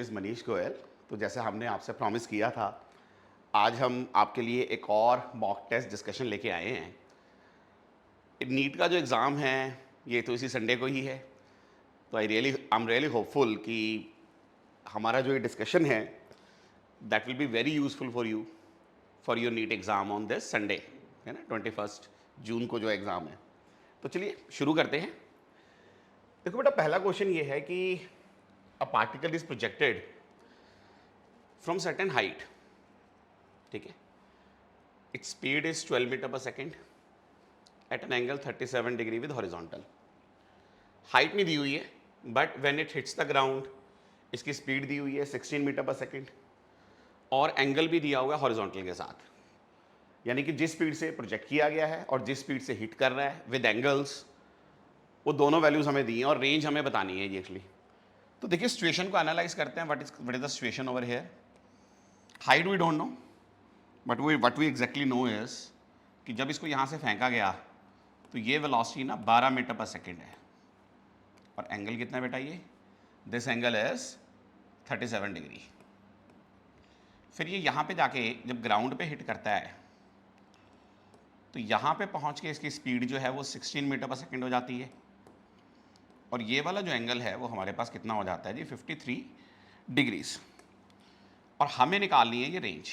Is Manish Goyal. तो जैसे हमने आपसे प्रॉमिस किया था, आज हम आपके लिए एक और मॉक टेस्ट डिस्कशन लेके आए हैं। नीट का जो एग्ज़ाम है ये तो इसी संडे को ही है, तो आई एम रियली होपफुल कि हमारा जो ये डिस्कशन है that will be very useful for your NEET exam on this Sunday, है ना, 21 जून को जो एग्ज़ाम है। तो चलिए शुरू करते हैं। देखो बेटा, पहला क्वेश्चन ये है कि a particle is projected from certain height, ठीक है, its speed is 12 metre per second at an angle 37 degree with horizontal. Height नहीं दी हुई है, but when it hits the ground इसकी स्पीड दी हुई है 16 मीटर पर सेकेंड और एंगल भी दिया हुआ है हॉरिजॉन्टल के साथ। यानी कि जिस स्पीड से प्रोजेक्ट किया गया है और जिस स्पीड से हिट कर रहा है विद एंगल्स, वो दोनों वैल्यूज हमें दी हैं और रेंज हमें बतानी है ये एक्चुअली। तो देखिए सिचुएशन को एनालाइज करते हैं। What is the situation over here. Height we don't know, but what we exactly know is कि जब इसको यहाँ से फेंका गया तो ये वेलोसिटी ना 12 मीटर पर सेकेंड है और एंगल कितना बेटा, ये दिस एंगल इज 37 डिग्री। फिर ये यहाँ पे जाके जब ग्राउंड पे हिट करता है तो यहाँ पे पहुँच के इसकी स्पीड जो है वो 16 मीटर पर सेकेंड हो जाती है और ये वाला जो एंगल है वो हमारे पास कितना हो जाता है जी, 53 डिग्रीज। और हमें निकालनी है ये रेंज।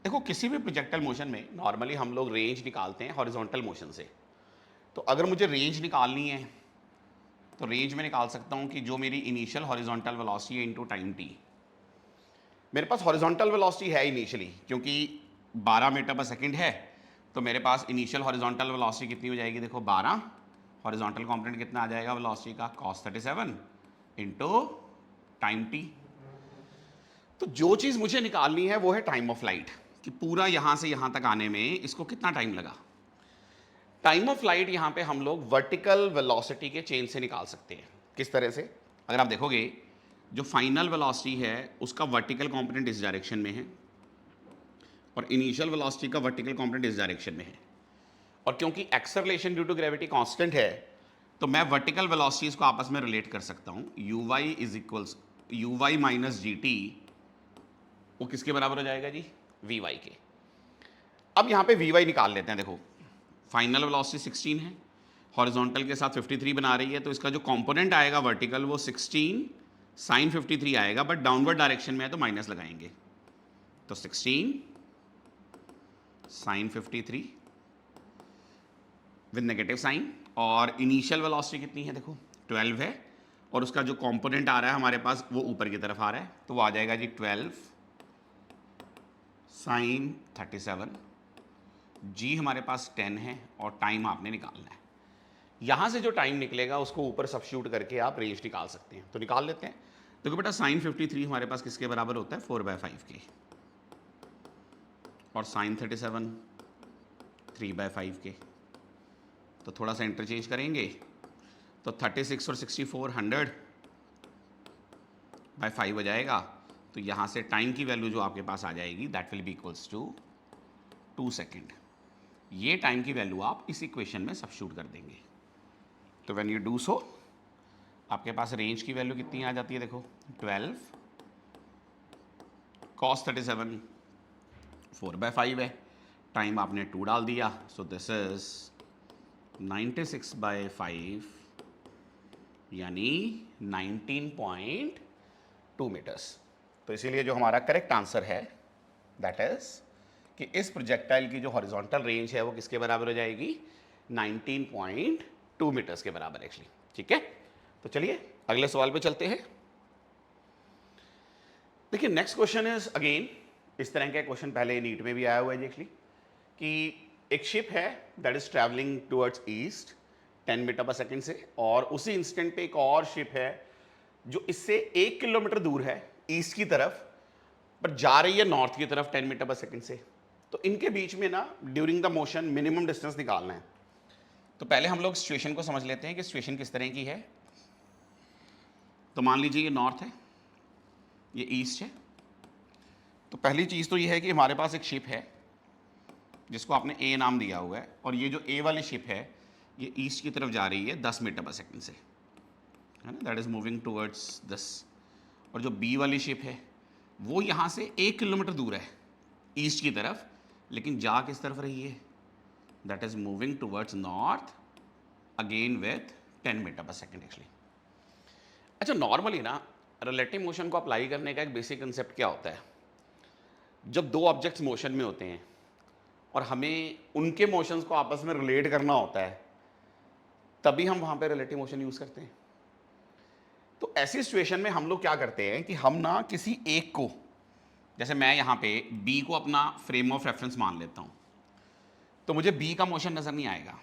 देखो किसी भी प्रोजेक्टाइल मोशन में नॉर्मली हम लोग रेंज निकालते हैं हॉरिजॉन्टल मोशन से। तो अगर मुझे रेंज निकालनी है तो रेंज में निकाल सकता हूँ कि जो मेरी इनिशियल हॉरिजॉन्टल वेलोसिटी है इनटू टाइम टी। मेरे पास हॉरिजॉन्टल वेलोसिटी है इनिशियली, क्योंकि 12 मीटर पर सेकेंड है, तो मेरे पास इनिशियल हॉरिजॉन्टल वेलोसिटी कितनी हो जाएगी, देखो 12, हॉरिजॉन्टल कंपोनेंट कितना आ जाएगा वेलोसिटी का, cos 37 इनटू टाइम टी। तो जो चीज़ मुझे निकालनी है वो है टाइम ऑफ लाइट, कि पूरा यहाँ से यहाँ तक आने में इसको कितना टाइम लगा। टाइम ऑफ लाइट यहाँ पे हम लोग वर्टिकल वेलोसिटी के चेंज से निकाल सकते हैं। किस तरह से, अगर आप देखोगे जो फाइनल वेलोसिटी है उसका वर्टिकल कंपोनेंट इस डायरेक्शन में है और इनिशियल वेलोसिटी का वर्टिकल कंपोनेंट इस डायरेक्शन में है, और क्योंकि acceleration due to gravity constant है तो मैं वर्टिकल वेलोसिटीज को आपस में रिलेट कर सकता हूँ। U Y is equals U Y minus G T, वो किसके बराबर हो जाएगा जी, वी वाई के। अब यहाँ पे वी वाई निकाल लेते हैं। देखो फाइनल वेलोसिटी 16 है, हॉरिजॉन्टल के साथ 53 बना रही है, तो इसका जो कंपोनेंट आएगा वर्टिकल वो 16 साइन 53 आएगा, बट डाउनवर्ड डायरेक्शन में है तो माइनस लगाएंगे, तो 16 साइन 53 विद नेगेटिव साइन। और इनिशियल वेलोसिटी कितनी है, देखो 12 है, और उसका जो कंपोनेंट आ रहा है हमारे पास वो ऊपर की तरफ आ रहा है, तो वो आ जाएगा जी 12 साइन 37। जी हमारे पास 10 है और टाइम आपने निकालना है। यहाँ से जो टाइम निकलेगा उसको ऊपर सब्स्टिट्यूट करके आप रेंज निकाल सकते हैं। तो निकाल लेते हैं। देखो बेटा साइन 53 हमारे पास किसके बराबर होता है, 4/5 के, और साइन 37 3/5 के। तो थोड़ा सा इंटरचेंज करेंगे तो 36 और 64 100/5 हो जाएगा। तो यहाँ से टाइम की वैल्यू जो आपके पास आ जाएगी that will be equals to 2 second. ये टाइम की वैल्यू आप इस इक्वेशन में सब्स्टिट्यूट कर देंगे। तो व्हेन यू डू सो आपके पास रेंज की वैल्यू कितनी आ जाती है, देखो 12 cos 37 4/5 है, टाइम आपने 2 डाल दिया, सो दिस इज 96/5 यानी 19.2 मीटर्स। तो इसीलिए जो हमारा करेक्ट आंसर है दैट इज कि इस प्रोजेक्टाइल की जो हॉरिजॉन्टल रेंज है वो किसके बराबर हो जाएगी, 19.2 मीटर्स के बराबर एक्चुअली। ठीक है, तो चलिए अगले सवाल पे चलते हैं। देखिए नेक्स्ट क्वेश्चन इज अगेन, इस तरह का क्वेश्चन पहले नीट में भी आया हुआ है एक्चुअली, कि एक शिप है that is travelling towards east 10 metre per second से, और उसी इंस्टेंट पे एक और शिप है जो इससे 1 किलोमीटर दूर है ईस्ट की तरफ, पर जा रही है नॉर्थ की तरफ 10 मीटर पर सेकेंड से। तो इनके बीच में ना during the motion minimum distance निकालना है। तो पहले हम लोग सिचुएशन को समझ लेते हैं कि सिचुएशन किस तरह की है। तो मान लीजिए ये नॉर्थ है, ये ईस्ट है। तो पहली चीज़ तो ये है कि हमारे पास एक शिप है जिसको आपने ए नाम दिया हुआ है, और ये जो ए वाली शिप है ये ईस्ट की तरफ जा रही है 10 मीटर पर सेकेंड से, है ना, that is moving towards this. और जो बी वाली शिप है वो यहाँ से 1 किलोमीटर दूर है ईस्ट की तरफ, लेकिन जा किस तरफ रही है? That is moving towards north again with 10 metre per second actually. अच्छा, नॉर्मली ना रिलेटिव मोशन को अप्लाई करने का एक बेसिक कंसेप्ट क्या होता है? जब दो ऑब्जेक्ट्स मोशन में होते हैं और हमें उनके मोशंस को आपस में रिलेट करना होता है, तभी हम वहां पे रिलेटिव मोशन यूज करते हैं। तो ऐसी सिचुएशन में हम लोग क्या करते हैं कि हम ना किसी एक को, जैसे मैं यहां पे बी को अपना फ्रेम ऑफ रेफरेंस मान लेता हूं, तो मुझे बी का मोशन नजर नहीं आएगा,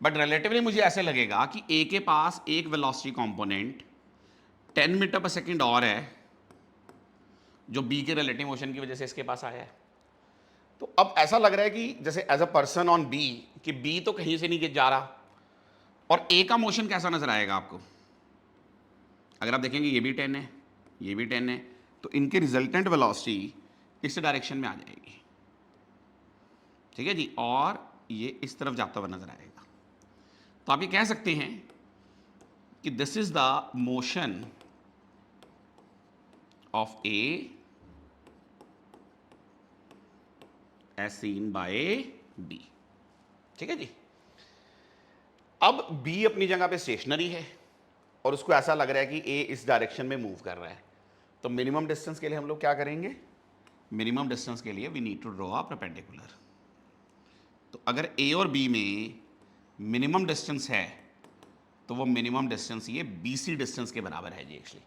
बट रिलेटिवली मुझे ऐसे लगेगा कि ए के पास एक velocity component 10 metre per second और है जो बी के रिलेटिव मोशन की वजह से इसके पास आया है। तो अब ऐसा लग रहा है कि जैसे as a person on B, कि बी तो कहीं से नहीं जा रहा, और ए का मोशन कैसा नजर आएगा आपको? अगर आप देखेंगे ये भी 10 है, ये भी 10 है, तो इनके रिजल्टेंट वेलोसिटी इस डायरेक्शन में आ जाएगी, ठीक है जी, और ये इस तरफ जाता हुआ नजर आएगा। तो आप ये कह सकते हैं कि this is the motion of A as seen by B, ठीक है जी। अब बी अपनी जगह पे स्टेशनरी है और उसको ऐसा लग रहा है कि ए इस डायरेक्शन में मूव कर रहा है, तो मिनिमम डिस्टेंस के लिए हम लोग क्या करेंगे? मिनिमम डिस्टेंस के लिए we need to draw a perpendicular. तो अगर ए और बी में मिनिमम डिस्टेंस है तो वो मिनिमम डिस्टेंस ये बीसी डिस्टेंस के बराबर है जी एक्चुअली।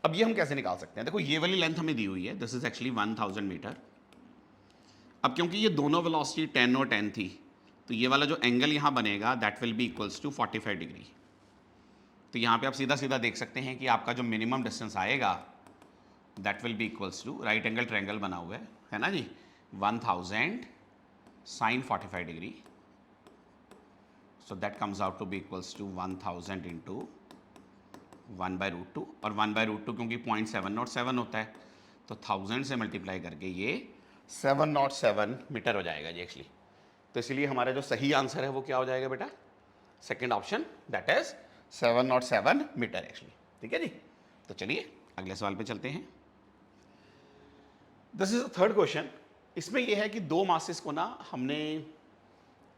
अब ये हम कैसे निकाल सकते हैं? देखो ये वाली लेंथ हमें दी हुई है, दिस इज एक्चुअली 1000 मीटर। अब क्योंकि ये दोनों वेलोसिटी 10 और 10 थी, तो ये वाला जो एंगल यहाँ बनेगा that will be equals to 45 degree. तो यहाँ पे आप सीधा सीधा देख सकते हैं कि आपका जो मिनिमम डिस्टेंस आएगा that will be equals to, right angle triangle बना हुआ है ना जी, 1000 sine 45 degree, so that comes out to be equals to 1000 into 1/√2, और 1/√2 क्योंकि 0.707 होता है तो 1000 से मल्टीप्लाई करके ये 707 मीटर हो जाएगा जी एक्चुअली। तो इसलिए हमारा जो सही आंसर है वो क्या हो जाएगा बेटा? Second option, that is 707 metre actually, ठीक है जी। तो चलिए अगले सवाल पे चलते हैं। This is third question. इसमें यह है कि दो मासेस को ना हमने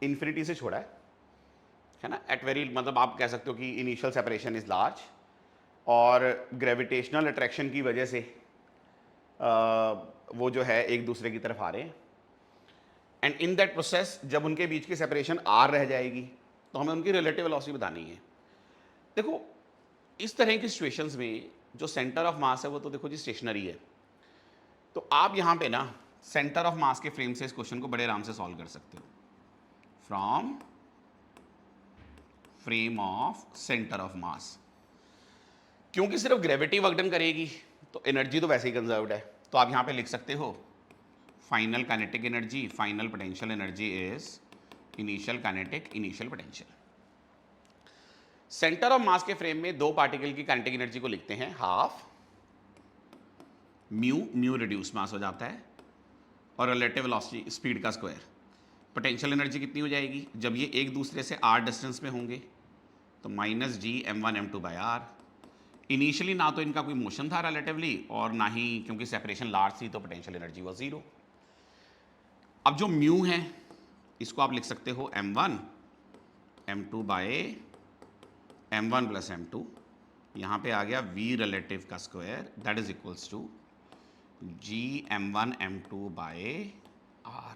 इन्फिनिटी से छोड़ा है ना, एट वेरी, मतलब आप कह सकते हो कि इनिशियल सेपरेशन इज लार्ज, और ग्रेविटेशनल अट्रैक्शन की वजह से वो जो है एक दूसरे की तरफ आ रहे हैं, एंड इन दैट प्रोसेस जब उनके बीच की सेपरेशन आर रह जाएगी तो हमें उनकी रिलेटिव वेलोसिटी बतानी है। देखो इस तरह की सिचुएशंस में जो सेंटर ऑफ मास है वो तो देखो जी स्टेशनरी है, तो आप यहाँ पे ना सेंटर ऑफ मास के फ्रेम से इस क्वेश्चन को बड़े आराम से सॉल्व कर सकते हो, from frame of centre of मास। क्योंकि सिर्फ ग्रेविटी वर्क डन करेगी तो एनर्जी तो वैसे ही कंजर्व्ड है, तो आप यहाँ पे लिख सकते हो final kinetic energy, final potential energy is initial kinetic, initial potential. Centre of mass के फ्रेम में दो पार्टिकल की काइनेटिक एनर्जी को लिखते हैं half mu, mu reduce mass हो जाता है, और रिलेटिव वेलोसिटी स्पीड का स्क्वायर। पोटेंशियल एनर्जी कितनी हो जाएगी जब ये एक दूसरे से r डिस्टेंस में होंगे? तो -G m1m2/r। इनिशियली ना तो इनका कोई मोशन था रिलेटिवली, और ना ही क्योंकि सेपरेशन लार्ज थी तो पोटेंशियल एनर्जी वो 0। अब जो म्यू है इसको आप लिख सकते हो m1 m2/m1 + m2, यहाँ पे आ गया v रिलेटिव का square that is equals to Gm1 m2/r।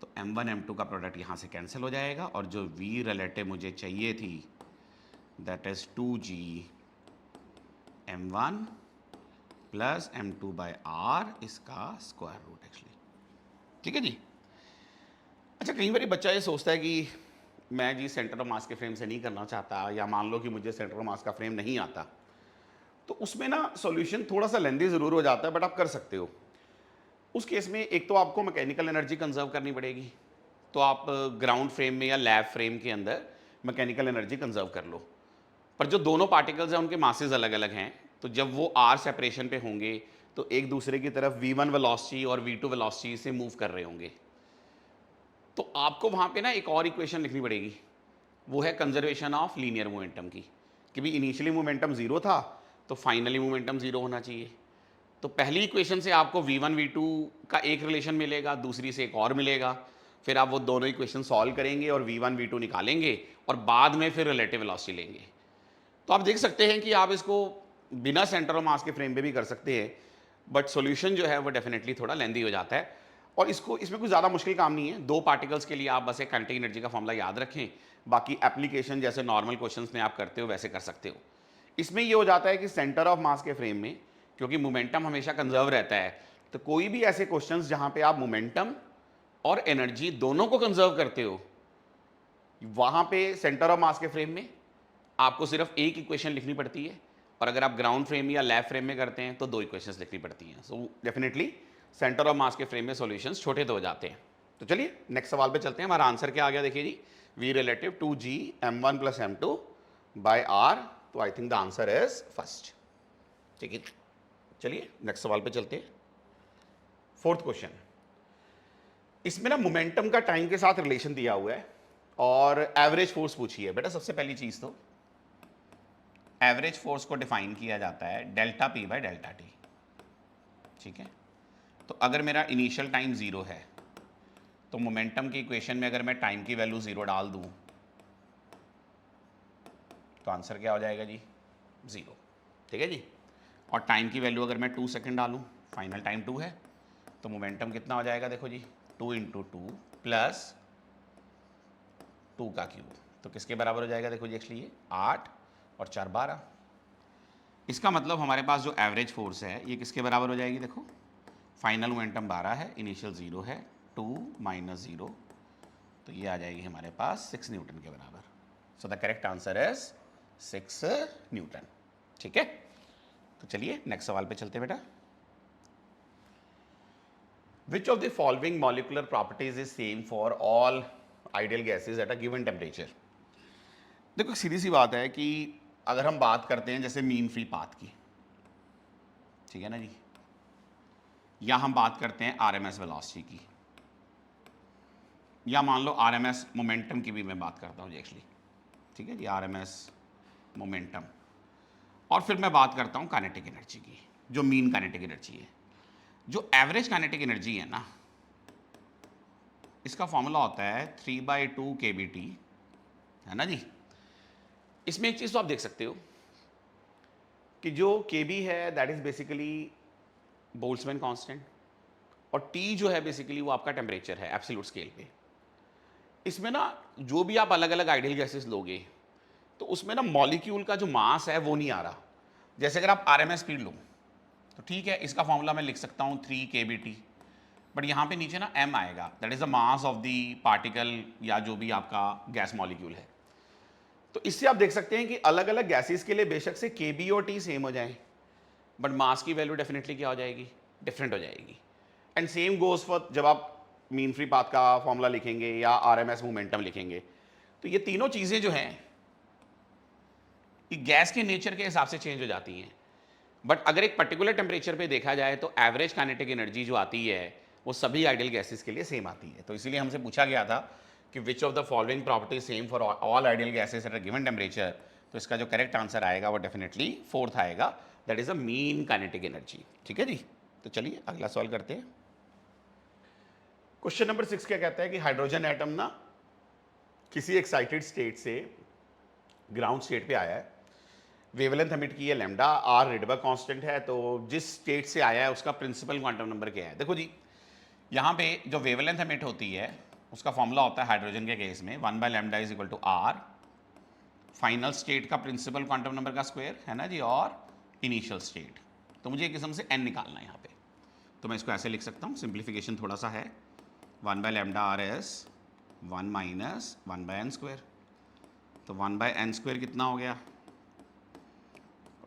तो m1 m2 का प्रोडक्ट यहाँ से कैंसिल हो जाएगा, और जो v रिलेटिव मुझे चाहिए थी that is 2G m1 + m2/r, इसका स्क्वायर रूट एक्चुअली, ठीक है जी। अच्छा, कई बार बच्चा ये सोचता है कि मैं जी सेंटर ऑफ मास के फ्रेम से नहीं करना चाहता, या मान लो कि मुझे सेंटर ऑफ मास का फ्रेम नहीं आता, तो उसमें ना सॉल्यूशन थोड़ा सा लेंदी ज़रूर हो जाता है, बट आप कर सकते हो। उस केस में एक तो आपको मैकेनिकल एनर्जी कंजर्व करनी पड़ेगी, तो आप ग्राउंड फ्रेम में या लैब फ्रेम के अंदर मैकेनिकल एनर्जी कंजर्व कर लो, पर जो दोनों पार्टिकल्स हैं उनके मासेस अलग अलग हैं, तो जब वो आर सेपरेशन पे होंगे तो एक दूसरे की तरफ v1 वेलोसिटी और v2 वेलोसिटी से मूव कर रहे होंगे, तो आपको वहाँ पे ना एक और इक्वेशन लिखनी पड़ेगी, वो है कंजर्वेशन ऑफ लीनियर मोमेंटम की, कि भी इनिशियली मोमेंटम ज़ीरो था तो फाइनली मोमेंटम ज़ीरो होना चाहिए। तो पहली इक्वेशन से आपको v1 v2 का एक रिलेशन मिलेगा, दूसरी से एक और मिलेगा, फिर आप वो दोनों इक्वेशन सॉल्व करेंगे और v1 v2 निकालेंगे और बाद में फिर रिलेटिव वेलोसिटी लेंगे। तो आप देख सकते हैं कि आप इसको बिना सेंटर ऑफ मास के फ्रेम पे भी कर सकते हैं, बट सॉल्यूशन जो है वो डेफिनेटली थोड़ा लेंदी हो जाता है। और इसमें कुछ ज़्यादा मुश्किल काम नहीं है। दो पार्टिकल्स के लिए आप बस एक काइनेटिक एनर्जी का फॉर्मूला याद रखें, बाकी एप्लीकेशन जैसे नॉर्मल क्वेश्चंस में आप करते हो वैसे कर सकते हो। इसमें ये हो जाता है कि सेंटर ऑफ मास के फ्रेम में, क्योंकि मोमेंटम हमेशा कंजर्व रहता है, तो कोई भी ऐसे क्वेश्चंस जहां पे आप मोमेंटम और एनर्जी दोनों को कंजर्व करते हो, वहां पे सेंटर ऑफ मास के फ्रेम में आपको सिर्फ एक इक्वेशन लिखनी पड़ती है, और अगर आप ग्राउंड फ्रेम या लैब फ्रेम में करते हैं तो दो इक्वेशंस लिखनी पड़ती हैं। So definitely centre of mass के फ्रेम में सॉल्यूशंस छोटे तो हो जाते हैं। तो चलिए नेक्स्ट सवाल पे चलते हैं। हमारा आंसर क्या आ गया, देखिए जी, v relative to G m1 प्लस m2 बाय r। तो I think the answer is first. ठीक है, चलिए नेक्स्ट सवाल पे चलते हैं। फोर्थ क्वेश्चन, इसमें ना मोमेंटम का टाइम के साथ रिलेशन दिया हुआ है और एवरेज फोर्स पूछी है। बेटा सबसे पहली चीज तो एवरेज फोर्स को डिफाइन किया जाता है delta P by delta T. ठीक है, तो अगर मेरा इनिशियल टाइम जीरो है तो मोमेंटम की इक्वेशन में अगर मैं टाइम की वैल्यू जीरो डाल दूं तो आंसर क्या हो जाएगा जी, जीरो। ठीक है जी, और टाइम की वैल्यू अगर मैं 2 सेकंड डालूं, फाइनल टाइम 2 है, तो मोमेंटम कितना हो जाएगा, देखो जी, 2 इंटू 2 प्लस 2 का क्यूब, तो किसके बराबर हो जाएगा, देखो जी, एक्चुअली ये 8 और 4 12। इसका मतलब हमारे पास जो एवरेज फोर्स है ये किसके बराबर हो जाएगी, देखो फाइनल मोमेंटम 12 है, इनिशियल 0 है, 2 माइनस 0, तो ये आ जाएगी हमारे पास 6 न्यूटन के बराबर। सो the correct answer is 6 Newton. ठीक है, तो चलिए नेक्स्ट सवाल पे चलते हैं बेटा। Which of the following molecular properties is same for all ideal gases at a given temperature? देखो सीधी सी बात है कि अगर हम बात करते हैं जैसे मीन फ्री पाथ की, ठीक है ना जी, या हम बात करते हैं आरएमएस वेलोसिटी की, या मान लो आरएमएस मोमेंटम की भी मैं बात करता हूँ जी एक्चुअली। ठीक है जी, आरएमएस मोमेंटम, और फिर मैं बात करता हूँ काइनेटिक एनर्जी की, जो मीन काइनेटिक एनर्जी है। जो एवरेज काइनेटिक एनर्जी है ना, इसका फॉर्मूला होता है 3/2 kBT, है ना जी। इसमें एक चीज तो आप देख सकते हो कि जो kb है that is basically Boltzmann constant, और T जो है बेसिकली वो आपका टेम्परेचर है एब्सोल्यूट स्केल पे। इसमें ना जो भी आप अलग अलग आइडियल गैसेस लोगे तो उसमें ना मॉलिक्यूल का जो मास है वो नहीं आ रहा। जैसे अगर आप आरएमएस स्पीड लो तो ठीक है, इसका फॉर्मूला मैं लिख सकता हूँ 3 kBT, बट यहाँ पे नीचे ना m आएगा, that is the mass of the particle या जो भी आपका गैस मॉलिक्यूल है। तो इससे आप देख सकते हैं कि अलग अलग गैसेस के लिए बेशक से kb और t सेम हो जाए, बट मास की वैल्यू डेफिनेटली क्या हो जाएगी, डिफरेंट हो जाएगी। एंड सेम गोज फॉर जब आप मीन फ्री पाथ का फॉर्मूला लिखेंगे या आरएमएस मोमेंटम लिखेंगे, तो ये तीनों चीजें जो हैं ये गैस के नेचर के हिसाब से चेंज हो जाती हैं। बट अगर एक पर्टिकुलर टेम्परेचर पे देखा जाए तो एवरेज काइनेटिक एनर्जी जो आती है वो सभी आइडियल गैसेस के लिए सेम आती है। तो इसीलिए हमसे पूछा गया था कि which of the following property same for all ideal gases at a given temperature, तो इसका जो करेक्ट आंसर आएगा वो डेफिनेटली फोर्थ आएगा, that is a mean kinetic energy. ठीक है जी, तो चलिए अगला सवाल करते हैं। क्वेश्चन नंबर 6 क्या कहता है कि हाइड्रोजन एटम ना किसी एक्साइटेड स्टेट से ग्राउंड स्टेट पे आया है, वेवलेंथ एमिट की है लैम्डा, आर रिडबर्ग कांस्टेंट है, तो जिस स्टेट से आया है उसका प्रिंसिपल क्वांटम नंबर क्या है। देखो जी, यहाँ पे जो वेवलेंथ एमिट होती है उसका फॉर्मूला होता है हाइड्रोजन के केस में 1/λ is equal to R, final state का प्रिंसिपल क्वांटम नंबर का स्क्वायर, है ना जी, और इनिशियल स्टेट। तो मुझे एक किस्म से n निकालना है यहाँ पे, तो मैं इसको ऐसे लिख सकता हूँ, सिंप्लीफिकेशन थोड़ा सा है, 1/λ आर एस 1 माइनस 1/n², तो 1/n² कितना हो गया,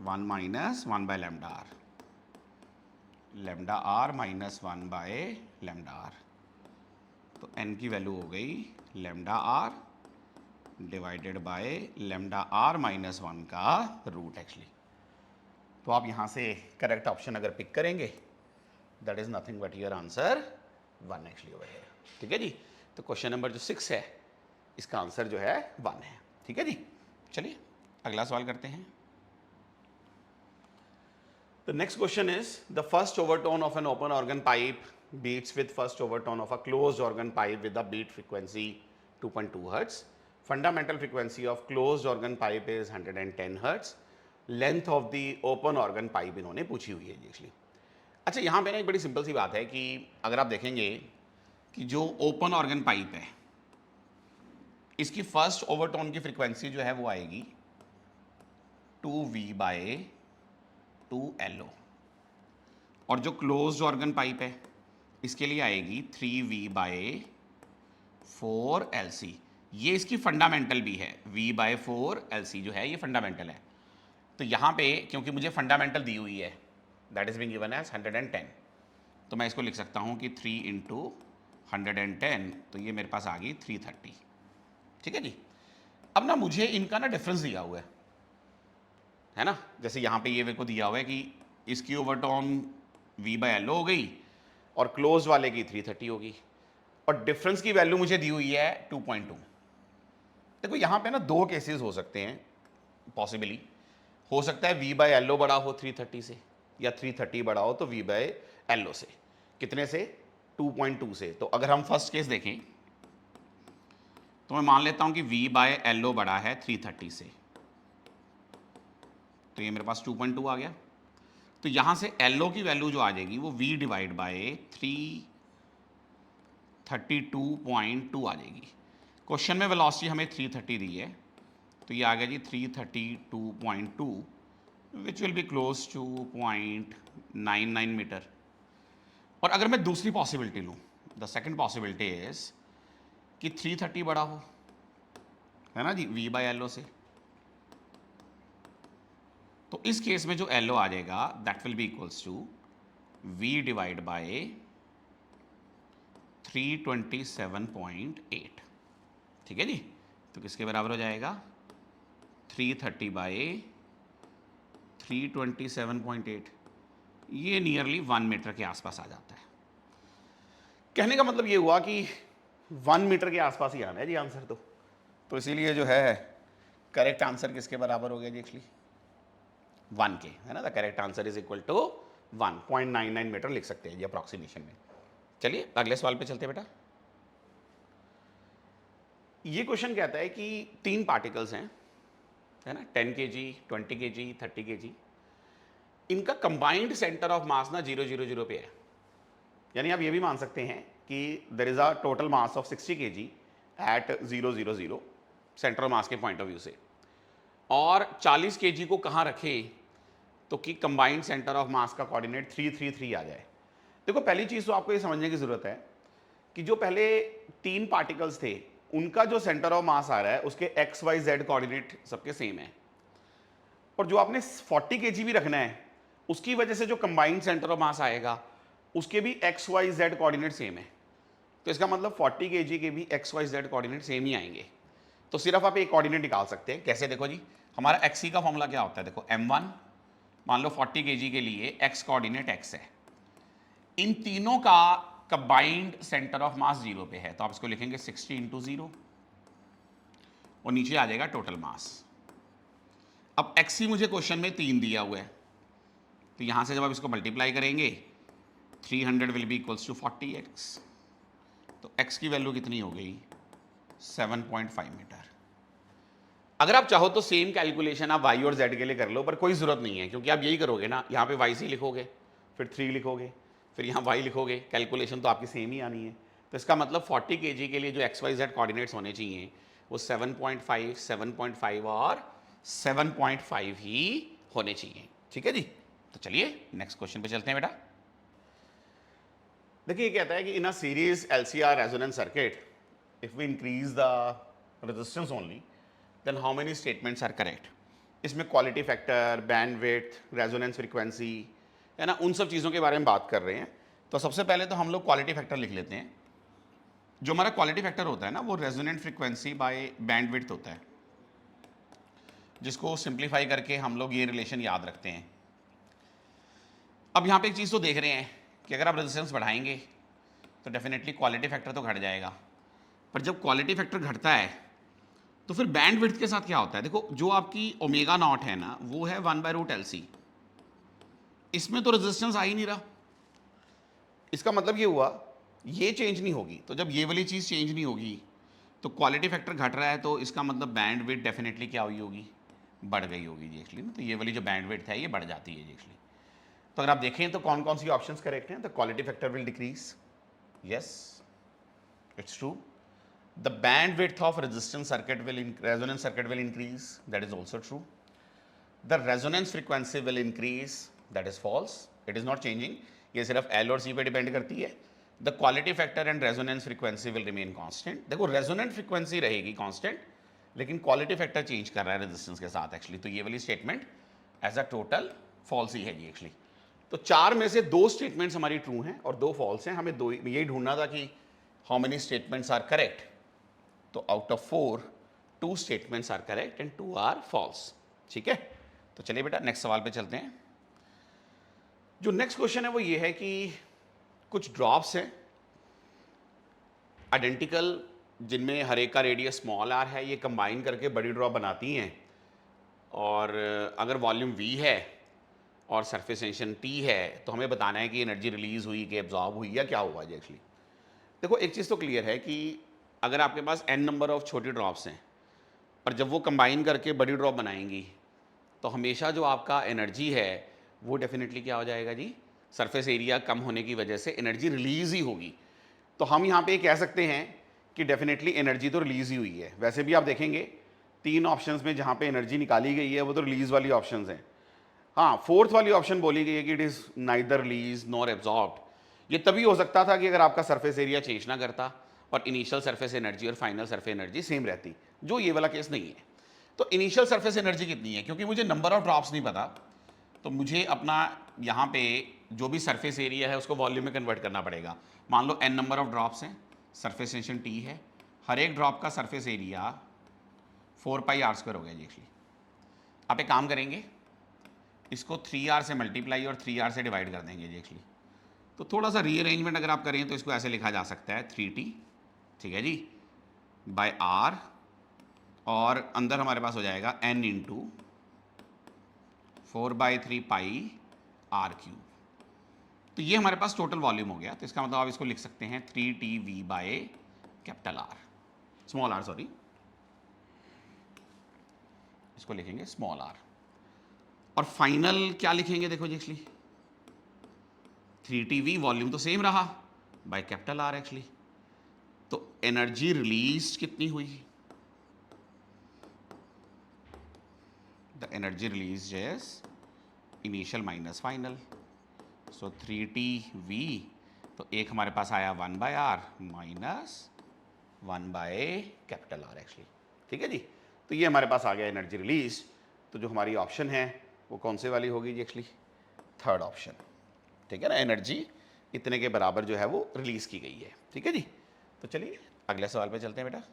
1 minus 1/λ R, lambda R minus 1/λ R, तो n की वैल्यू हो गई lambda R divided by lambda R minus 1 का रूट एक्चुअली। तो आप यहाँ से करेक्ट ऑप्शन अगर पिक करेंगे that is nothing but your answer 1 actually over here. ठीक है जी, तो क्वेश्चन नंबर जो 6 है इसका आंसर जो है 1 है। ठीक है जी, चलिए अगला सवाल करते हैं। The next question is the first overtone of an open organ pipe beats with first overtone of a closed organ pipe with a beat frequency 2.2 hertz. Fundamental frequency of closed organ pipe is 110 hertz. Length of the open organ pipe इन्होंने पूछी हुई है actually. अच्छा, यहाँ पे ना एक बड़ी सिंपल सी बात है कि अगर आप देखेंगे कि जो ओपन ऑर्गन पाइप है इसकी फर्स्ट ओवरटोन की फ्रीक्वेंसी जो है वो आएगी 2V/2LO, और जो क्लोज्ड ऑर्गन पाइप है इसके लिए आएगी 3V/4LC। ये इसकी फंडामेंटल भी है, V/4LC जो है ये फंडामेंटल है। तो यहाँ पे क्योंकि मुझे फंडामेंटल दी हुई है that is being given as 110, तो मैं इसको लिख सकता हूँ कि 3 × 110, तो ये मेरे पास आ गई 330। ठीक है जी। अब ना मुझे इनका ना डिफरेंस दिया हुआ है ना, जैसे यहाँ पे ये मेरे को दिया हुआ है कि इसकी ओवरटोन V/LO हो गई और क्लोज वाले की 330 होगी, और डिफरेंस की वैल्यू मुझे दी हुई है 2.2। देखो यहाँ पे ना दो केसेस हो सकते हैं पॉसिबली, हो सकता है V/LO बड़ा हो 330 से, या 330 बड़ा हो तो V/LO से। कितने से? 2.2 से। तो अगर हम फर्स्ट केस देखें तो मैं मान लेता हूं कि V/LO बड़ा है 330 से, तो ये मेरे पास 2.2 आ गया। तो यहां से LO की वैल्यू जो आ जाएगी वो V/332.2 आ जाएगी। क्वेश्चन में वेलोसिटी हमें 330 दी है, तो ये आ गया जी 332.2 which will be close to 0.99 metre. और अगर मैं दूसरी पॉसिबिलिटी लूँ, द सेकंड पॉसिबिलिटी इज कि 330 बड़ा हो, है ना जी, V/LO से, तो इस केस में जो LO आ जाएगा that will be equals to V/327.8। ठीक है जी। तो किसके बराबर हो जाएगा? 330/327.8। ये नियरली 1 मीटर के आसपास आ जाता है। कहने का मतलब ये हुआ कि 1 मीटर के आसपास ही आना है जी आंसर। तो इसीलिए जो है करेक्ट आंसर किसके बराबर हो गया जी? एक्चुअली 1 के, है ना। The correct answer is equal to 1.99 metre लिख सकते हैं जी अप्रॉक्सीमेशन में। चलिए अगले सवाल पे चलते हैं बेटा। ये क्वेश्चन कहता है कि 3 पार्टिकल्स हैं, है ना, 10 kg, 20 kg, 30 kg। इनका कंबाइंड सेंटर ऑफ मास ना 0 0 0 पे है। यानी आप ये भी मान सकते हैं कि there is a total mass of 60 kg at 0 0 0 centre of mass के पॉइंट ऑफ व्यू से, और 40 kg को कहाँ रखे तो कि कंबाइंड सेंटर ऑफ मास का कोऑर्डिनेट 3 3 3 आ जाए। देखो पहली चीज़ तो आपको ये समझने की ज़रूरत है कि जो पहले 3 पार्टिकल्स थे उनका जो सेंटर ऑफ मास आ रहा है उसके एक्स वाई जेड कोऑर्डिनेट सबके सेम है, और जो आपने 40 kg भी रखना है उसकी वजह से जो कंबाइंड सेंटर ऑफ मास आएगा उसके भी x y z coordinate same है। तो इसका मतलब 40 kg के भी x y z coordinate same ही आएंगे। तो सिर्फ आप एक कोऑर्डिनेट निकाल सकते हैं। कैसे? देखो जी, हमारा एक्सी का फॉर्मूला क्या होता है? देखो m1 मान लो 40 kg के लिए x कोऑर्डिनेट x है, इन तीनों का कंबाइंड सेंटर ऑफ मास 0 पे है, तो आप इसको लिखेंगे 60 × 0 और नीचे आ जाएगा टोटल मास। अब एक्सी मुझे क्वेश्चन में 3 दिया हुआ है, तो यहां से जब आप इसको मल्टीप्लाई करेंगे 300 will be equals to 40x, तो x की वैल्यू कितनी हो गई? 7.5 मीटर। अगर आप चाहो तो सेम कैलकुलेशन आप y और z के लिए कर लो, पर कोई जरूरत नहीं है, क्योंकि आप यही करोगे ना, यहाँ पे y से लिखोगे, फिर 3 लिखोगे, फिर यहाँ y लिखोगे, कैलकुलेशन तो आपकी सेम ही आनी है। तो इसका मतलब 40 kg के लिए जो x y z कोऑर्डिनेट्स होने चाहिए वो 7.5, 7.5 और 7.5 ही होने चाहिए। ठीक है जी। तो चलिए नेक्स्ट क्वेश्चन पे चलते हैं बेटा। देखिए कहता है कि in a series LCR resonance circuit if we increase the resistance only then how many statements are correct. इसमें quality factor, bandwidth, resonance frequency, है ना, उन सब चीज़ों के बारे में बात कर रहे हैं। तो सबसे पहले तो हम लोग क्वालिटी फैक्टर लिख लेते हैं। जो हमारा क्वालिटी फैक्टर होता है ना वो रेजोनेंट फ्रीक्वेंसी बाय बैंडविड्थ होता है, जिसको सिंप्लीफाई करके हम लोग ये रिलेशन याद रखते हैं। अब यहाँ पे एक चीज़ तो देख रहे हैं कि अगर आप रेजिस्टेंस बढ़ाएंगे तो डेफिनेटली क्वालिटी फैक्टर तो घट जाएगा, पर जब क्वालिटी फैक्टर घटता है तो फिर बैंड विड्थ के साथ क्या होता है, देखो जो आपकी ओमेगा नॉट है ना वो है 1/√LC, इसमें तो रेजिस्टेंस आ ही नहीं रहा, इसका मतलब ये हुआ ये चेंज नहीं होगी, तो जब ये वाली चीज़ चेंज नहीं होगी तो क्वालिटी फैक्टर घट रहा है, तो इसका मतलब बैंड विड्थ डेफिनेटली क्या हुई होगी, बढ़ गई होगी जी एक्चुअली ना, तो ये वाली जो बैंड विड्थ है ये बढ़ जाती है जी एक्चुअली। तो अगर आप देखें तो कौन कौन सी ऑप्शंस करेक्ट हैं, the quality factor will decrease, yes it's true, the bandwidth of resistance circuit will resonance circuit will increase, that is also true, the resonance frequency will increase, that is false, it is not changing, ये सिर्फ L और C पे depend करती है। The quality factor and resonance frequency will remain constant, देखो resonant frequency रहेगी constant लेकिन quality factor change कर रहा है रेजिस्टेंस के साथ एक्चुअली, तो ये वाली statement as a total false ही है जी एक्चुअली। तो 4 में से 2 स्टेटमेंट्स हमारी ट्रू हैं और 2 फॉल्स हैं, हमें 2 यही ढूंढना था कि how many statements are correct, तो out of 4 2 statements are correct and 2 are false, ठीक है। तो चलिए बेटा नेक्स्ट सवाल पे चलते हैं। जो नेक्स्ट क्वेश्चन है वो ये है कि कुछ ड्रॉप्स हैं आइडेंटिकल, जिनमें हर एक का रेडियस स्मॉल आर है, ये कंबाइन करके बड़ी ड्रॉप बनाती हैं, और अगर वॉल्यूम V है और सरफेस टेंशन T है तो हमें बताना है कि एनर्जी रिलीज हुई कि एब्जॉर्ब हुई या क्या हुआ जी एक्चुअली। देखो एक चीज़ तो क्लियर है कि अगर आपके पास n नंबर ऑफ छोटी ड्रॉप्स हैं और जब वो कंबाइन करके बड़ी ड्रॉप बनाएंगी तो हमेशा जो आपका एनर्जी है वो डेफिनेटली क्या हो जाएगा जी, सरफेस एरिया कम होने की वजह से एनर्जी रिलीज ही होगी। तो हम यहाँ पे कह सकते हैं कि डेफिनेटली एनर्जी तो रिलीज ही हुई है। वैसे भी आप देखेंगे 3 ऑप्शंस में जहाँ पे एनर्जी निकाली गई है वो तो रिलीज वाली ऑप्शंस हैं। हाँ, 4th वाली ऑप्शन बोली गई है कि it is neither release nor absorbed. ये तभी हो सकता था कि अगर आपका सरफेस एरिया चेंज ना करता और इनिशियल सरफेस एनर्जी और फाइनल सरफेस एनर्जी सेम रहती, जो ये वाला केस नहीं है। तो इनिशियल सरफेस एनर्जी कितनी है, क्योंकि मुझे नंबर ऑफ ड्रॉप्स नहीं पता तो मुझे अपना यहाँ पे जो भी सरफेस एरिया है उसको वॉल्यूम में कन्वर्ट करना पड़ेगा। मान लो n नंबर ऑफ ड्रॉप्स हैं, सरफेस टेंशन T है, हर एक ड्रॉप का सरफेस एरिया 4πr² हो गया जी एक्चुअली। आप एक काम करेंगे, इसको 3r से मल्टीप्लाई और 3r से डिवाइड कर देंगे जी एक्चुअली। तो थोड़ा सा रीअरेंजमेंट अगर आप करें तो इसको ऐसे लिखा जा सकता है 3t, ठीक है जी, बाय r, और अंदर हमारे पास हो जाएगा n इंटू 4/3πr³। तो ये हमारे पास टोटल वॉल्यूम हो गया। तो इसका मतलब आप इसको लिख सकते हैं 3TV/R, स्मॉल r सॉरी, इसको लिखेंगे स्मॉल r। और फाइनल क्या लिखेंगे, देखो जी एक्चुअली 3TV वॉल्यूम तो सेम रहा बाय R एक्चुअली। तो एनर्जी रिलीज कितनी हुई, the energy release is initial minus final, so 3TV, तो एक हमारे पास आया 1/r माइनस 1/R एक्चुअली, ठीक है जी। तो ये हमारे पास आ गया एनर्जी रिलीज। तो जो हमारी ऑप्शन है वो कौन से वाली होगी जी एक्चुअली, 3rd ऑप्शन, ठीक है ना, एनर्जी इतने के बराबर जो है वो रिलीज की गई है, ठीक है जी। तो चलिए अगले सवाल पे चलते हैं बेटा।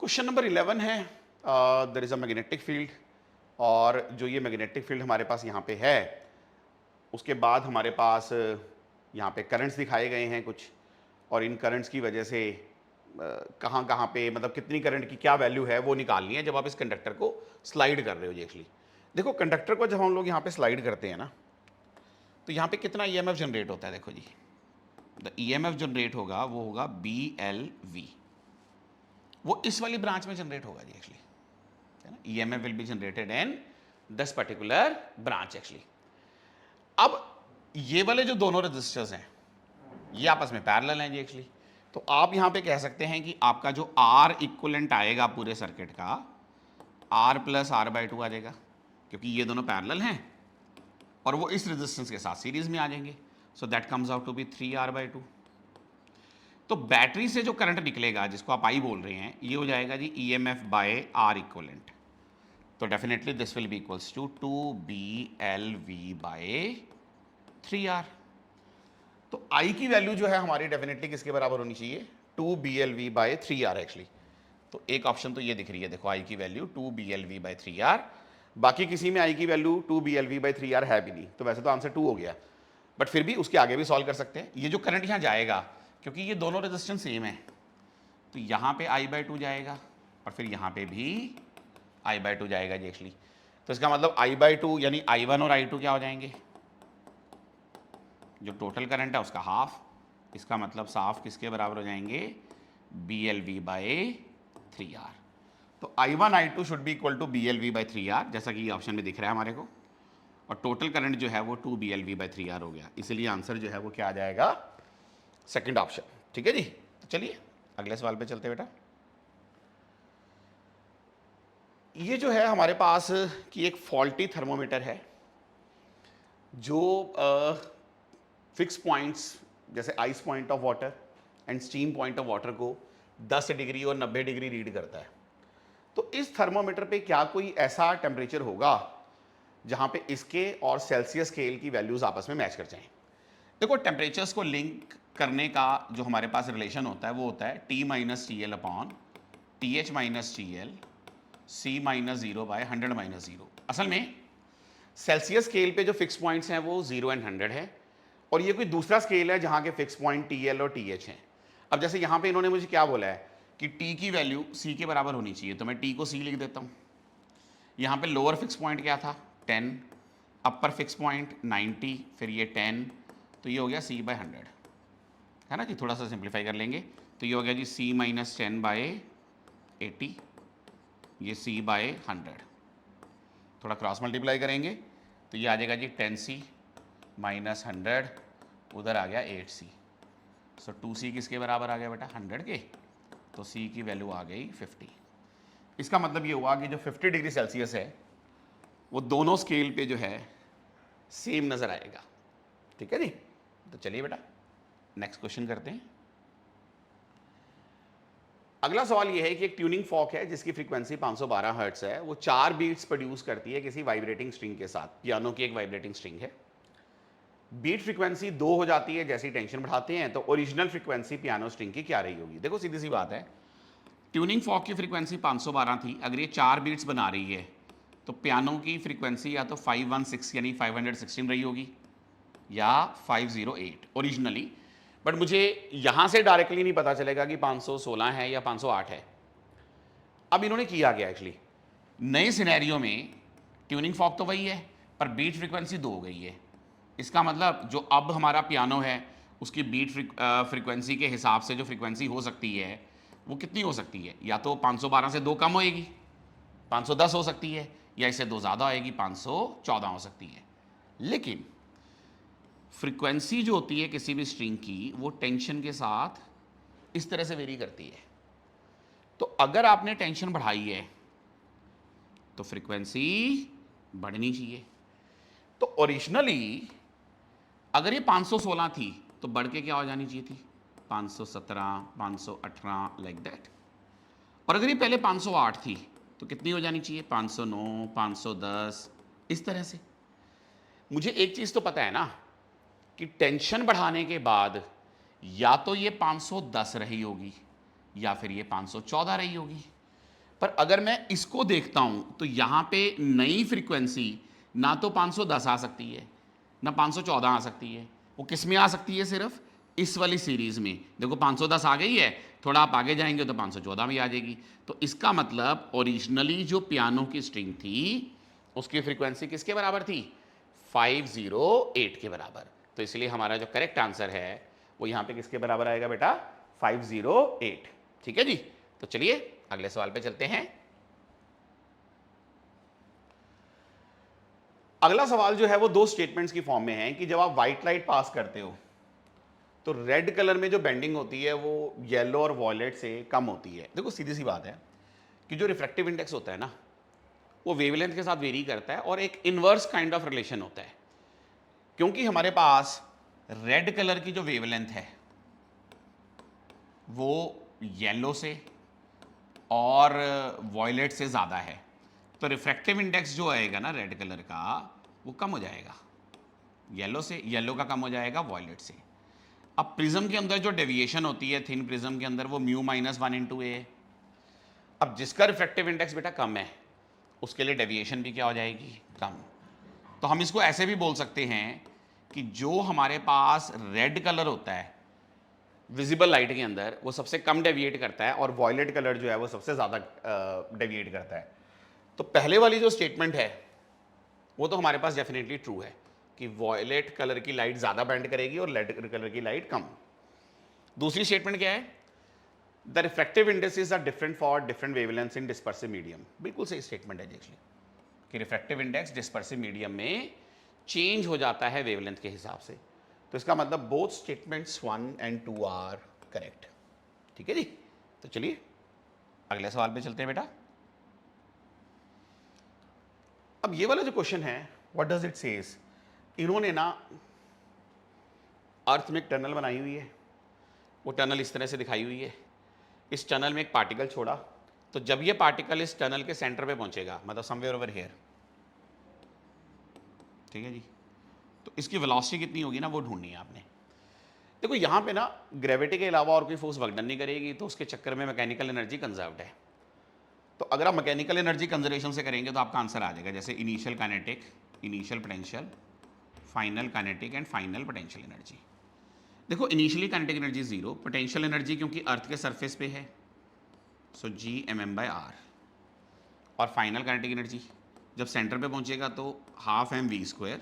क्वेश्चन नंबर 11 है, there is a magnetic field, और जो ये मैग्नेटिक फील्ड हमारे पास यहाँ पे है उसके बाद हमारे पास यहाँ पे करंट्स दिखाए गए हैं कुछ, और इन करंट्स की वजह से कहाँ कहाँ पे मतलब कितनी करंट की क्या वैल्यू है वो निकालनी है जब आप इस कंडक्टर को स्लाइड कर रहे हो जी एक्चुअली। देखो कंडक्टर को जब हम लोग यहाँ पे स्लाइड करते हैं ना तो यहाँ पे कितना EMF जनरेट होता है, देखो जी द EMF जनरेट होगा वो होगा BLV, वो इस वाली ब्रांच में जनरेट होगा जी एक्चुअली, है ना, EMF will be generated in this particular branch actually. अब ये वाले जो दोनों रेजिस्टर्स हैं ये आपस में पैरेलल हैं जी एक्चुअली। तो आप यहाँ पे कह सकते हैं कि आपका जो R इक्विवेलेंट आएगा पूरे सर्किट का R + R/2 आ जाएगा, क्योंकि ये दोनों पैरेलल हैं और वो इस रेजिस्टेंस के साथ सीरीज में आ जाएंगे। So that comes out to be 3R/2। तो बैटरी से जो करंट निकलेगा जिसको आप I बोल रहे हैं ये हो जाएगा जी EMF/R इक्विवेलेंट। तो definitely this will be equals to 2BLV/3R। तो I की वैल्यू जो है हमारी डेफिनेटली किसके बराबर होनी चाहिए, 2BLV/3R एक्चुअली। तो एक ऑप्शन तो ये दिख रही है, देखो I की वैल्यू 2BLV/3R, बाकी किसी में I की वैल्यू 2BLV/3R है भी नहीं, तो वैसे तो आंसर 2 हो गया, बट फिर भी उसके आगे भी सॉल्व कर सकते हैं। ये जो करंट यहाँ जाएगा क्योंकि ये दोनों रेजिस्टेंस सेम है तो यहाँ पे I/2 जाएगा और फिर यहाँ पे भी I/2 जाएगा जी एक्चुअली। तो इसका मतलब I/2 यानी I1 और I2 क्या हो जाएंगे, जो टोटल करंट है उसका हाफ, इसका मतलब साफ किसके बराबर हो जाएंगे, BLV/3R। तो I1 I2 should be equal to BLV/3R, जैसा कि ऑप्शन में दिख रहा है हमारे को, और टोटल करंट जो है वो 2 BLV/3R हो गया, इसलिए आंसर जो है वो क्या आ जाएगा, सेकंड ऑप्शन। ठीक है जी। तो चलिए अगले सवाल पे चलते बेटा। ये जो है हमारे पास कि एक फॉल्टी थर्मोमीटर है जो फिक्स पॉइंट्स जैसे ice point of water and steam point of water को 10 डिग्री और 90 डिग्री रीड करता है। तो इस थर्मोमीटर पे क्या कोई ऐसा टेम्परेचर होगा जहां पे इसके और सेल्सियस स्केल की वैल्यूज आपस में मैच कर जाएं। देखो टेम्परेचर्स को लिंक करने का जो हमारे पास रिलेशन होता है वो होता है T माइनस TL अपॉन TH माइनस TL C माइनस 0 बाय 100 माइनस 0। असल में सेल्सियस स्केल पे जो फिक्स पॉइंट्स हैं वो 0 एंड 100 है, और ये कोई दूसरा स्केल है जहां के फिक्स पॉइंट TL और TH हैं। अब जैसे यहाँ पे इन्होंने मुझे क्या बोला है कि T की वैल्यू C के बराबर होनी चाहिए, तो मैं T को C लिख देता हूँ। यहाँ पे लोअर फिक्स पॉइंट क्या था 10, अपर फिक्स पॉइंट 90, फिर ये 10, तो ये हो गया C/100, है ना जी। थोड़ा सा सिंप्लीफाई कर लेंगे तो ये हो गया जी C माइनस 10/80, ये C/100। थोड़ा क्रॉस मल्टीप्लाई करेंगे तो ये आ जाएगा जी 10C माइनस 100, उधर आ गया 8C। सो 2C किसके बराबर आ गया बेटा 100 के, तो C की वैल्यू आ गई 50। इसका मतलब ये हुआ कि जो 50 डिग्री सेल्सियस है वो दोनों स्केल पे जो है सेम नज़र आएगा। ठीक है जी। तो चलिए बेटा नेक्स्ट क्वेश्चन करते हैं। अगला सवाल ये है कि एक ट्यूनिंग फॉक है जिसकी फ्रीक्वेंसी 512 हर्ट्ज है, वो 4 बीट्स प्रोड्यूस करती है किसी वाइब्रेटिंग स्ट्रिंग के साथ। पियानो की एक वाइब्रेटिंग स्ट्रिंग है, बीट फ्रीक्वेंसी 2 हो जाती है जैसी टेंशन बढ़ाते हैं, तो ओरिजिनल फ्रीक्वेंसी पियानो स्ट्रिंग की क्या रही होगी। देखो सीधी सी बात है, ट्यूनिंग फॉक की फ्रीक्वेंसी 512 थी, अगर ये 4 बीट्स बना रही है तो पियानो की फ्रीक्वेंसी या तो 516 यानी 516 रही होगी या 508 ओरिजिनली, बट मुझे यहां से डायरेक्टली नहीं पता चलेगा कि 516 है या 508 है। अब इन्होंने किया गया एक्चुअली, नए सिनेरियो में ट्यूनिंग फॉक तो वही है पर बीट फ्रीक्वेंसी 2 हो गई है। इसका मतलब जो अब हमारा पियानो है उसकी बीट फ्रीक्वेंसी के हिसाब से जो फ्रीक्वेंसी हो सकती है वो कितनी हो सकती है, या तो 512 से 2 कम होएगी 510 हो सकती है, या इससे 2 ज़्यादा होएगी 514 हो सकती है। लेकिन फ्रीक्वेंसी जो होती है किसी भी स्ट्रिंग की वो टेंशन के साथ इस तरह से वेरी करती है। तो अगर आपने टेंशन बढ़ाई है तो फ्रीक्वेंसी बढ़नी चाहिए। तो ओरिजिनली अगर ये 516 थी तो बढ़ के क्या हो जानी चाहिए थी 517, 518 लाइक दैट। और अगर ये पहले 508 थी तो कितनी हो जानी चाहिए 509, 510, इस तरह से। मुझे एक चीज़ तो पता है ना कि टेंशन बढ़ाने के बाद या तो ये 510 रही होगी या फिर ये 514 रही होगी। पर अगर मैं इसको देखता हूं तो यहां पे नई फ्रीक्वेंसी ना तो 510 आ सकती है ना 514 आ सकती है, वो किस में आ सकती है सिर्फ इस वाली सीरीज में। देखो 510 आ गई है, थोड़ा आप आगे जाएंगे तो 514 भी आ जाएगी। तो इसका मतलब ओरिजिनली जो पियानो की स्ट्रिंग थी उसकी फ्रीक्वेंसी किसके बराबर थी 508 के बराबर। तो इसलिए हमारा जो करेक्ट आंसर है वो यहां पे किसके बराबर आएगा बेटा 508। ठीक है जी। तो चलिए अगले सवाल पे चलते हैं। अगला सवाल जो है वो 2 स्टेटमेंट्स की फॉर्म में है कि जब आप व्हाइट लाइट पास करते हो तो रेड कलर में जो बेंडिंग होती है वो येलो और वॉयलेट से कम होती है। देखो सीधी सी बात है कि जो रिफ्रैक्टिव इंडेक्स होता है ना वो वेवलेंथ के साथ वेरी करता है और एक इनवर्स काइंड ऑफ रिलेशन होता है, क्योंकि हमारे पास रेड कलर की जो वेवलेंथ है वो येलो से और वॉयलेट से ज़्यादा है, तो रिफ्रैक्टिव इंडेक्स जो आएगा ना रेड कलर का वो कम हो जाएगा येलो से, येलो का कम हो जाएगा वॉयलेट से। अब प्रिज्म के अंदर जो डेविएशन होती है थिन प्रिज्म के अंदर वो μ-1/a। अब जिसका रिफ्रैक्टिव इंडेक्स बेटा कम है उसके लिए डेविएशन भी क्या हो जाएगी कम। तो हम इसको ऐसे भी बोल सकते हैं कि जो हमारे पास रेड कलर होता है विजिबल लाइट के अंदर वो सबसे कम डेविएट करता है और वॉयलेट कलर जो है वो सबसे ज़्यादा डेविएट करता है। तो पहले वाली जो स्टेटमेंट है वो तो हमारे पास डेफिनेटली ट्रू है कि वॉयलेट कलर की लाइट ज़्यादा बेंड करेगी और रेड कलर की लाइट कम। दूसरी स्टेटमेंट क्या है? The refractive indexes are different for different wavelengths in dispersive medium. बिल्कुल सही स्टेटमेंट है एक्चुअली कि रिफ्रैक्टिव इंडेक्स डिस्पर्सिव मीडियम में चेंज हो जाता है वेवलेंथ के हिसाब से। तो इसका मतलब both statements 1 and 2 are correct. ठीक है जी, तो चलिए अगले सवाल पे चलते हैं बेटा। अब ये वाला जो क्वेश्चन है, व्हाट डज इट सेज, इन्होंने ना अर्थ में एक टनल बनाई हुई है, वो टनल इस तरह से दिखाई हुई है, इस टनल में एक पार्टिकल छोड़ा, तो जब ये पार्टिकल इस टनल के सेंटर पे पहुंचेगा, मतलब समवेयर ओवर हियर, ठीक है जी, तो इसकी वेलोसिटी कितनी होगी ना वो ढूंढनी है आपने। देखो यहाँ पे ना ग्रेविटी के अलावा और कोई फोर्स वर्क डन नहीं करेगी, तो उसके चक्कर में मैकेनिकल एनर्जी कंजर्व्ड है। तो अगर आप मैकेनिकल एनर्जी कंजर्वेशन से करेंगे तो आपका आंसर आ जाएगा, जैसे initial kinetic, initial potential, final kinetic and final potential energy. देखो initially kinetic energy 0, potential energy क्योंकि अर्थ के सरफेस पे है, सो G/m/r, और फाइनल काइनेटिक एनर्जी जब सेंटर पे पहुंचेगा तो 12mv²।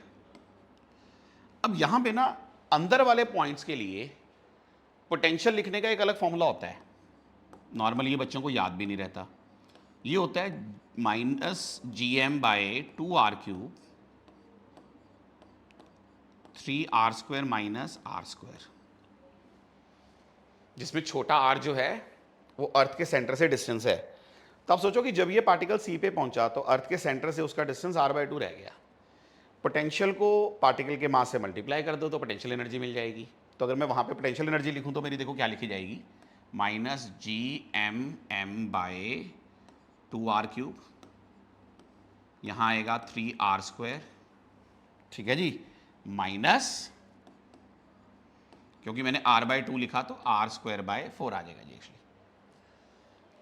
अब यहाँ पे ना अंदर वाले पॉइंट्स के लिए पोटेंशियल लिखने का एक अलग फॉर्मूला होता है, नॉर्मली ये बच्चों को याद भी नहीं रहता। ये होता है -Gm/2r³ 3r² - r², जिसमें छोटा r जो है वो अर्थ के सेंटर से डिस्टेंस है। तो आप सोचो कि जब ये पार्टिकल सी पे पहुंचा तो अर्थ के सेंटर से उसका डिस्टेंस r/2 रह गया। पोटेंशियल को पार्टिकल के मास से मल्टीप्लाई कर दो तो पोटेंशियल एनर्जी मिल जाएगी। तो अगर मैं वहाँ पे पोटेंशियल एनर्जी लिखूँ तो मेरी देखो क्या लिखी जाएगी, -Gmm/2r³, यहाँ आएगा 3r², ठीक है जी, माइनस, क्योंकि मैंने r/2 लिखा तो r²/4 आ जाएगा जी एक्चुअली।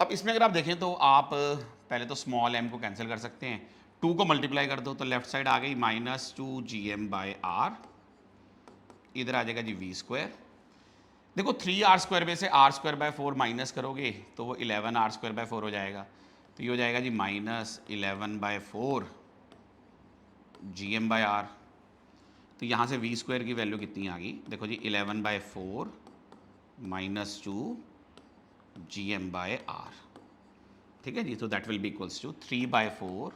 अब इसमें अगर आप देखें तो आप पहले तो स्मॉल m को कैंसिल कर सकते हैं, 2 को मल्टीप्लाई कर दो तो लेफ्ट साइड आ गई -2Gm/r, इधर आ जाएगा जी v²। देखो 3r² में से r²/4 माइनस करोगे तो वो 11r²/4 हो जाएगा, तो ये हो जाएगा जी -11/4 Gm/r। तो यहाँ से v² की वैल्यू कितनी आ गई, देखो जी 11/4 - 2 Gm/r, ठीक है जी, तो that will be equals to 3/4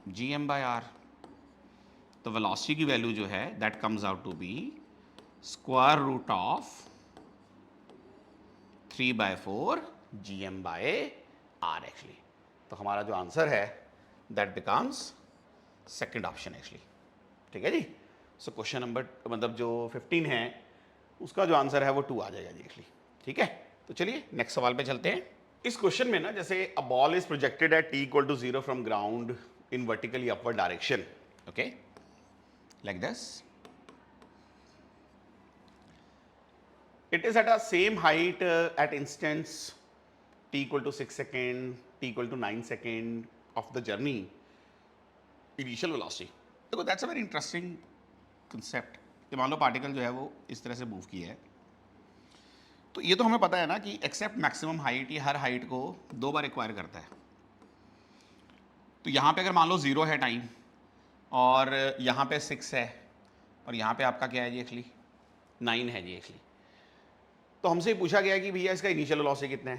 Gm/r। तो वेलोसिटी की वैल्यू जो है that comes out to be √3/4 Gm/r actually. तो हमारा जो आंसर है that becomes second option actually, ठीक है जी। सो क्वेश्चन नंबर मतलब जो 15 है उसका जो आंसर है वो 2 आ जाएगा जी एक्चुअली, ठीक है। तो चलिए नेक्स्ट सवाल पे चलते हैं। इस क्वेश्चन में ना जैसे a ball is projected at t=0 from ground in vertically upward direction, okay, like this. It is at a same height at instants t=6 second, t=9 second of the journey. Initial velocity. देखो that's a very interesting concept. कि मान लो particle जो है वो इस तरह से move किया है, तो ये तो हमें पता है ना कि एक्सेप्ट मैक्सिमम हाइट ये हर हाइट को 2 बार रिक्वायर करता है। तो यहाँ पे अगर मान लो 0 है टाइम और यहाँ पे 6 है और यहाँ पे आपका क्या है जी एक्चुअली 9 है जी एक्चुअली, तो हमसे पूछा गया कि भैया इसका इनिशियल वेलोसिटी कितना है।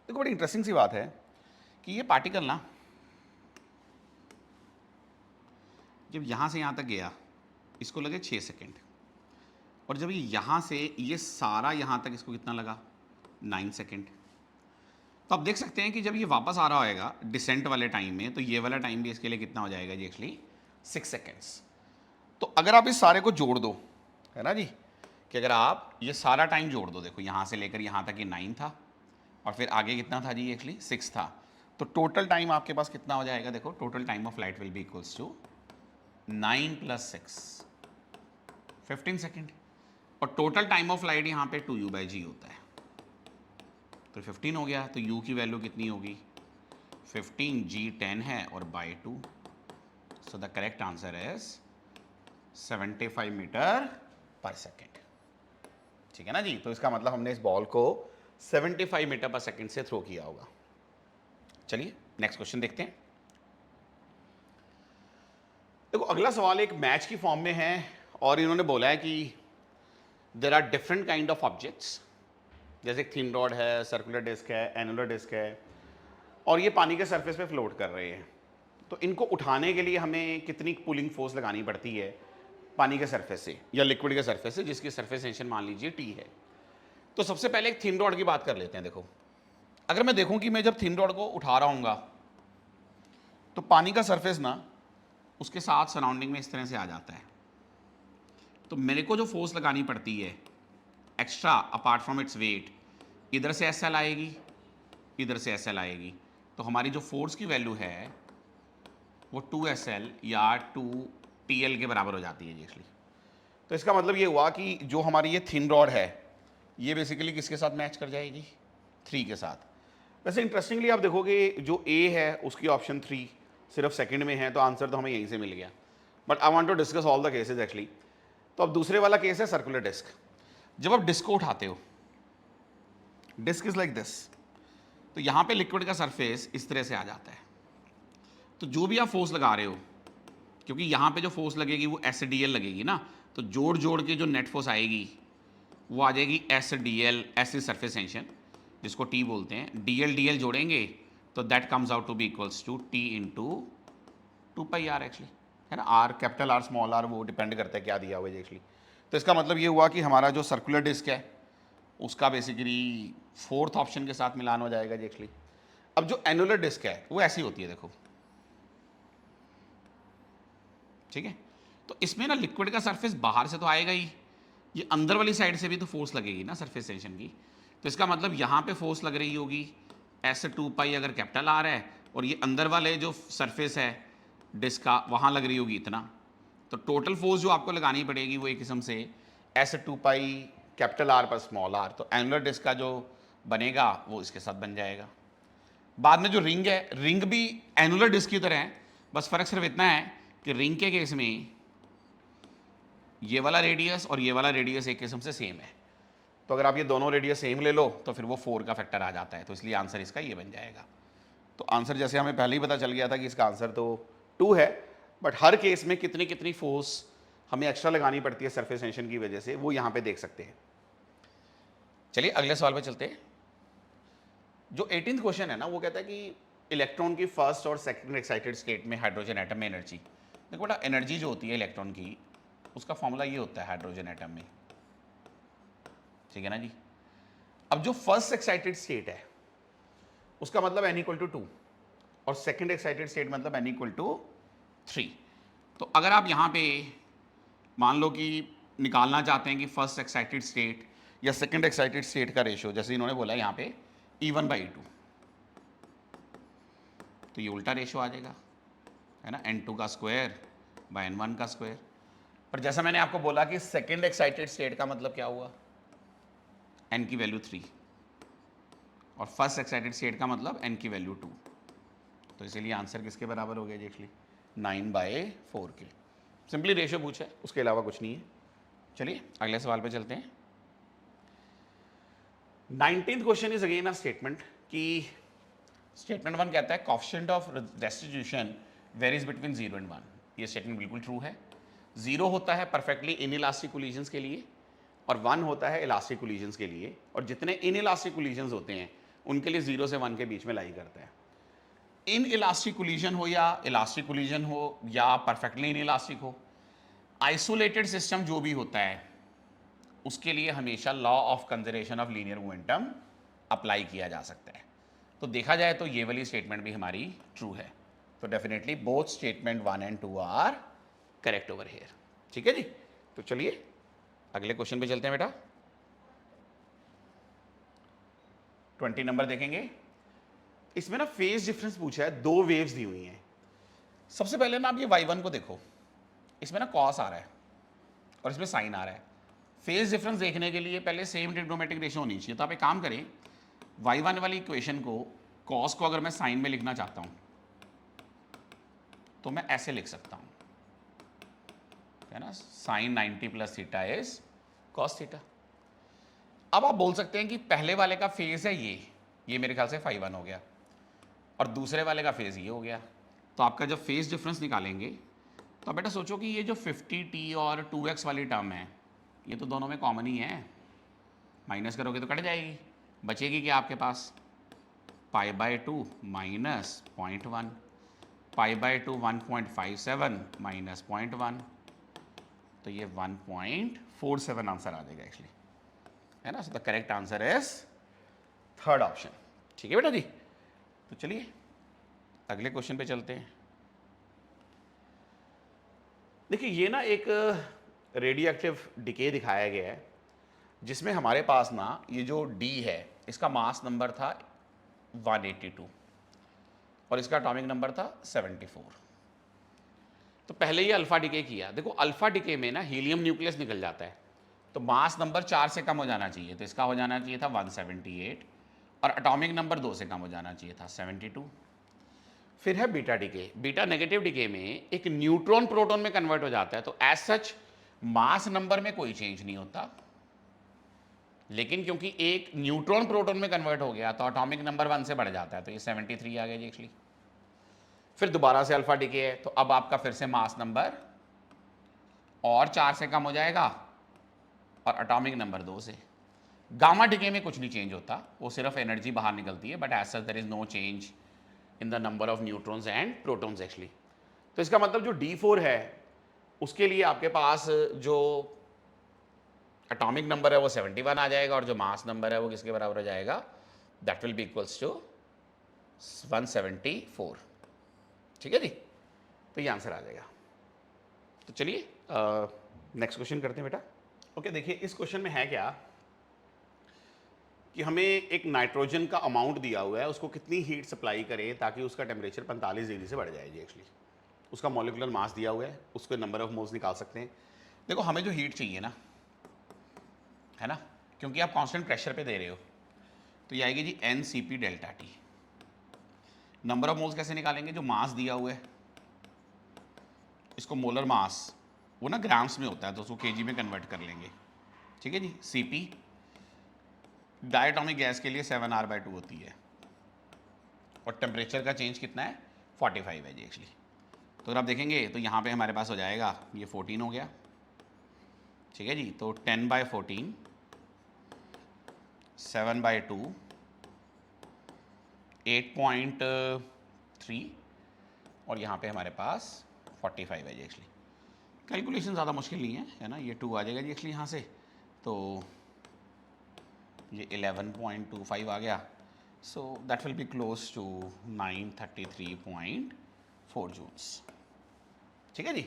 देखो बड़ी इंटरेस्टिंग सी बात है कि ये पार्टिकल ना जब यहाँ से यहाँ तक गया इसको लगे 6 सेकेंड, और जब ये यहाँ से ये सारा यहाँ तक इसको कितना लगा 9 सेकेंड। तो आप देख सकते हैं कि जब ये वापस आ रहा होगा डिसेंट वाले टाइम में तो ये वाला टाइम भी इसके लिए कितना हो जाएगा जी एक्चुअली 6 सेकेंड्स। तो अगर आप इस सारे को जोड़ दो, है ना जी, कि अगर आप ये सारा टाइम जोड़ दो, देखो यहाँ से लेकर यहाँ तक ये 9 था और फिर आगे कितना था जी एक्चुअली 6 था, तो टोटल टाइम आपके पास कितना हो जाएगा, देखो total time of light will be equals to 9 + 6 15 second, और टोटल टाइम ऑफ लाइट यहाँ पे 2u/g होता है, तो 15 हो गया। तो u की वैल्यू कितनी होगी 15, g 10 है और by 2, so the correct answer is 75 metre per second, ठीक है ना जी। तो इसका मतलब हमने इस बॉल को 75 मीटर पर सेकंड से थ्रो किया होगा। चलिए नेक्स्ट क्वेश्चन देखते हैं। देखो अगला सवाल एक मैच की फॉर्म में है और इन्होंने बोला है कि there are different kind of objects, जैसे एक थिन रॉड है, सर्कुलर डिस्क है, एनुलर डिस्क है, और ये पानी के सरफेस पे फ्लोट कर रहे हैं। तो इनको उठाने के लिए हमें कितनी पुलिंग फोर्स लगानी पड़ती है पानी के सरफेस से या लिक्विड के सरफेस से, जिसकी सरफेस टेंशन मान लीजिए टी है। तो सबसे पहले एक थिन रॉड की बात कर लेते हैं। देखो अगर मैं देखूं कि मैं जब थिन रॉड को उठा रहा हूँगा तो पानी का सरफेस ना उसके साथ सराउंडिंग में इस तरह से आ जाता है। तो मेरे को जो फोर्स लगानी पड़ती है extra apart from its weight, इधर से एस एल आएगी, इधर से एस एल आएगी। तो हमारी जो फोर्स की वैल्यू है वो 2SL या 2TL के बराबर हो जाती है जी एक्चुअली। तो इसका मतलब ये हुआ कि जो हमारी ये थिन रॉड है ये बेसिकली किसके साथ मैच कर जाएगी, 3 के साथ। वैसे इंटरेस्टिंगली आप देखोगे जो ए है उसकी ऑप्शन 3 सिर्फ सेकंड में है, तो आंसर तो हमें यहीं से मिल गया। But I want to discuss all the cases actually. तो अब दूसरे वाला केस है सर्कुलर डिस्क। जब आप डिस्क को उठाते हो, डिस्क इज लाइक दिस, तो यहाँ पे लिक्विड का सरफेस इस तरह से आ जाता है। तो जो भी आप फोर्स लगा रहे हो, क्योंकि यहाँ पे जो फोर्स लगेगी वो SDL लगेगी ना, तो जोड़ जोड़ के जो नेट फोर्स आएगी वो आ जाएगी SDL, एस सरफेस टेंशन, जिसको T बोलते हैं। DL DL जोड़ेंगे तो that comes out to be equals to T into 2πr actually, है ना। R capital R small r वो डिपेंड करता है क्या दिया हुआ है एक्चुअली। तो इसका मतलब ये हुआ कि हमारा जो सर्कुलर डिस्क है उसका बेसिकली फोर्थ ऑप्शन के साथ मिलान हो जाएगा जी एक्चुअली। अब जो एनुलर डिस्क है वो ऐसी होती है, देखो ठीक है। तो इसमें ना लिक्विड का सरफेस बाहर से तो आएगा ही, ये अंदर वाली साइड से भी तो फोर्स लगेगी ना सरफेस टेंशन की। तो इसका मतलब यहाँ पे फोर्स लग रही होगी S2π अगर कैपिटल R है, और ये अंदर वाले जो सरफेस है डिस्क का वहाँ लग रही होगी इतना। तो टोटल फोर्स जो आपको लगानी पड़ेगी वो एक किस्म से S2π कैपिटल R पर स्मॉल r। तो एनुलर डिस्क का जो बनेगा वो इसके साथ बन जाएगा। बाद में जो रिंग है, रिंग भी एनुलर डिस्क की तरह है, बस फर्क सिर्फ इतना है कि रिंग के केस में ये वाला रेडियस और ये वाला रेडियस एक किस्म से सेम है। तो अगर आप ये दोनों रेडियस सेम ले लो तो फिर वो 4 का फैक्टर आ जाता है, तो इसलिए आंसर इसका ये बन जाएगा। तो आंसर जैसे हमें पहले ही पता चल गया था कि इसका आंसर तो 2 है, बट हर केस में कितनी कितनी फोर्स हमें एक्स्ट्रा लगानी पड़ती है सरफेस टेंशन की वजह से वो यहाँ पे देख सकते हैं। चलिए अगले सवाल पे चलते हैं। जो 18th क्वेश्चन है ना वो कहता है कि इलेक्ट्रॉन की फर्स्ट और सेकंड एक्साइटेड स्टेट में हाइड्रोजन एटम में एनर्जी। देखो बेटा एनर्जी जो होती है इलेक्ट्रॉन की उसका फॉर्मूला ये होता है हाइड्रोजन एटम में, ठीक है ना जी। अब जो फर्स्ट एक्साइटेड स्टेट है उसका मतलब n=2 और सेकंड एक्साइटेड स्टेट मतलब n=3। तो अगर आप यहाँ पे मान लो कि निकालना चाहते हैं कि फर्स्ट एक्साइटेड स्टेट या सेकंड एक्साइटेड स्टेट का रेशियो, जैसे इन्होंने बोला यहाँ पे E1/E2, तो ये उल्टा रेशियो आ जाएगा, है ना, n2 का स्क्वायर बाय n1 का स्क्वायर। पर जैसा मैंने आपको बोला कि सेकंड एक्साइटेड स्टेट का मतलब क्या हुआ, n की वैल्यू 3, और फर्स्ट एक्साइटेड स्टेट का मतलब n की वैल्यू 2। तो इसीलिए आंसर किसके बराबर हो गया जी एक्चुअली 9/4 के। सिंपली रेशियो पूछा है, उसके अलावा कुछ नहीं है। चलिए अगले सवाल पे चलते हैं। 19th question is again a statement कि स्टेटमेंट 1 कहता है coefficient of restitution varies between 0 and 1। ये स्टेटमेंट बिल्कुल ट्रू है। 0 होता है परफेक्टली इनइलास्टिक कोलिजन्स के लिए और 1 होता है इलास्टिक कोलिजन्स के लिए, और जितने इनइलास्टिक कोलिजन्स होते हैं उनके लिए 0 से 1 के बीच में लाई करता है। इन इलास्टिक कोलिजन हो या इलास्टिक कोलिजन हो या परफेक्टली इन इलास्टिक हो, आइसोलेटेड सिस्टम जो भी होता है उसके लिए हमेशा law of conservation of linear momentum apply किया जा सकता है। तो देखा जाए तो ये वाली स्टेटमेंट भी हमारी ट्रू है। तो definitely both statement 1 and 2 are correct over here. ठीक है जी। तो चलिए अगले क्वेश्चन पे चलते हैं बेटा। 20 नंबर देखेंगे। इसमें ना फेज डिफरेंस पूछा है, 2 वेव्स दी हुई हैं। सबसे पहले ना आप ये y1 को देखो, इसमें ना कॉस आ रहा है और इसमें साइन आ रहा है। फेज डिफरेंस देखने के लिए पहले सेम ट्रिग्नोमेट्रिक रेशियो होनी चाहिए। तो आप एक काम करें, y1 वाली इक्वेशन को, कॉस को अगर मैं साइन में लिखना चाहता हूं तो मैं ऐसे लिख सकता हूं, है ना, sine 90 + theta is cos theta. अब आप बोल सकते हैं कि पहले वाले का फेज है ये मेरे ख्याल से फाई 1 हो गया, और दूसरे वाले का फेज ये हो गया। तो आपका जब फेज डिफरेंस निकालेंगे तो बेटा सोचो कि ये जो 50t और 2x वाली टर्म है ये तो दोनों में कॉमन ही है, माइनस करोगे तो कट जाएगी, बचेगी क्या आपके पास π/2 माइनस 0.1, π/2 1.57 माइनस 0.1, तो ये 1.47 आंसर आ जाएगा एक्चुअली, है ना। सो the correct answer is third option. ठीक है बेटा जी, तो चलिए अगले क्वेश्चन पे चलते हैं। देखिए ये ना एक रेडियो एक्टिव डिके दिखाया गया है जिसमें हमारे पास ना ये जो डी है इसका मास नंबर था 182 और इसका एटॉमिक नंबर था 74। तो पहले ये अल्फा डिके किया, देखो अल्फा डिके में ना हीलियम न्यूक्लियस निकल जाता है तो मास नंबर 4 से कम हो जाना चाहिए, तो इसका हो जाना चाहिए था 178 और एटॉमिक नंबर 2 से कम हो जाना चाहिए था 72। फिर है beta decay, beta negative decay में एक न्यूट्रॉन प्रोटॉन में कन्वर्ट हो जाता है, तो एज सच मास नंबर में कोई चेंज नहीं होता, लेकिन क्योंकि एक न्यूट्रॉन प्रोटॉन में कन्वर्ट हो गया तो एटॉमिक नंबर 1 से बढ़ जाता है, तो ये 73 आ गया जी एक्चुअली। फिर दोबारा से अल्फा डिके है तो अब आपका फिर से मास नंबर और 4 से कम हो जाएगा और एटॉमिक नंबर 2 से। गामा डिके में कुछ नहीं चेंज होता, वो सिर्फ एनर्जी बाहर निकलती है, but as such there is no change in the number of neutrons and protons actually. तो इसका मतलब जो D4 है उसके लिए आपके पास जो एटॉमिक नंबर है वो 71 आ जाएगा और जो मास नंबर है वो किसके बराबर हो जाएगा, that will be equals to 174। ठीक है जी, तो ये आंसर आ जाएगा। तो चलिए नेक्स्ट क्वेश्चन करते हैं बेटा। ओके देखिए इस क्वेश्चन में है क्या कि हमें एक नाइट्रोजन का अमाउंट दिया हुआ है, उसको कितनी हीट सप्लाई करें ताकि उसका टेम्परेचर 45 डिग्री से बढ़ जाए जी एक्चुअली। उसका मॉलिक्यूलर मास दिया हुआ है, उसके नंबर ऑफ मोल्स निकाल सकते हैं। देखो हमें जो हीट चाहिए ना, है ना, क्योंकि आप कांस्टेंट प्रेशर पे दे रहे हो तो ये आएगी जी NCP delta T. Number of moles कैसे निकालेंगे, जो मास दिया हुआ है इसको मोलर मास वो ना ग्राम्स में होता है तो उसको केजी में कन्वर्ट कर लेंगे। ठीक है जी, CP डायटोमिक गैस के लिए 7R/2 होती है और टेम्परेचर का चेंज कितना है 45 है जी एक्चुअली। तो अगर आप देखेंगे तो यहाँ पे हमारे पास हो जाएगा ये 14 हो गया। ठीक है जी, तो 10/14 7/2 8.3 और यहाँ पे हमारे पास 45 है जी एक्चुअली। कैलकुलेशन ज़्यादा मुश्किल नहीं है ना, ये 2 आ जाएगा जी एक्चुअली यहाँ से, तो ये 11.25 आ गया, so that will be close to 933.4 joules. ठीक है जी,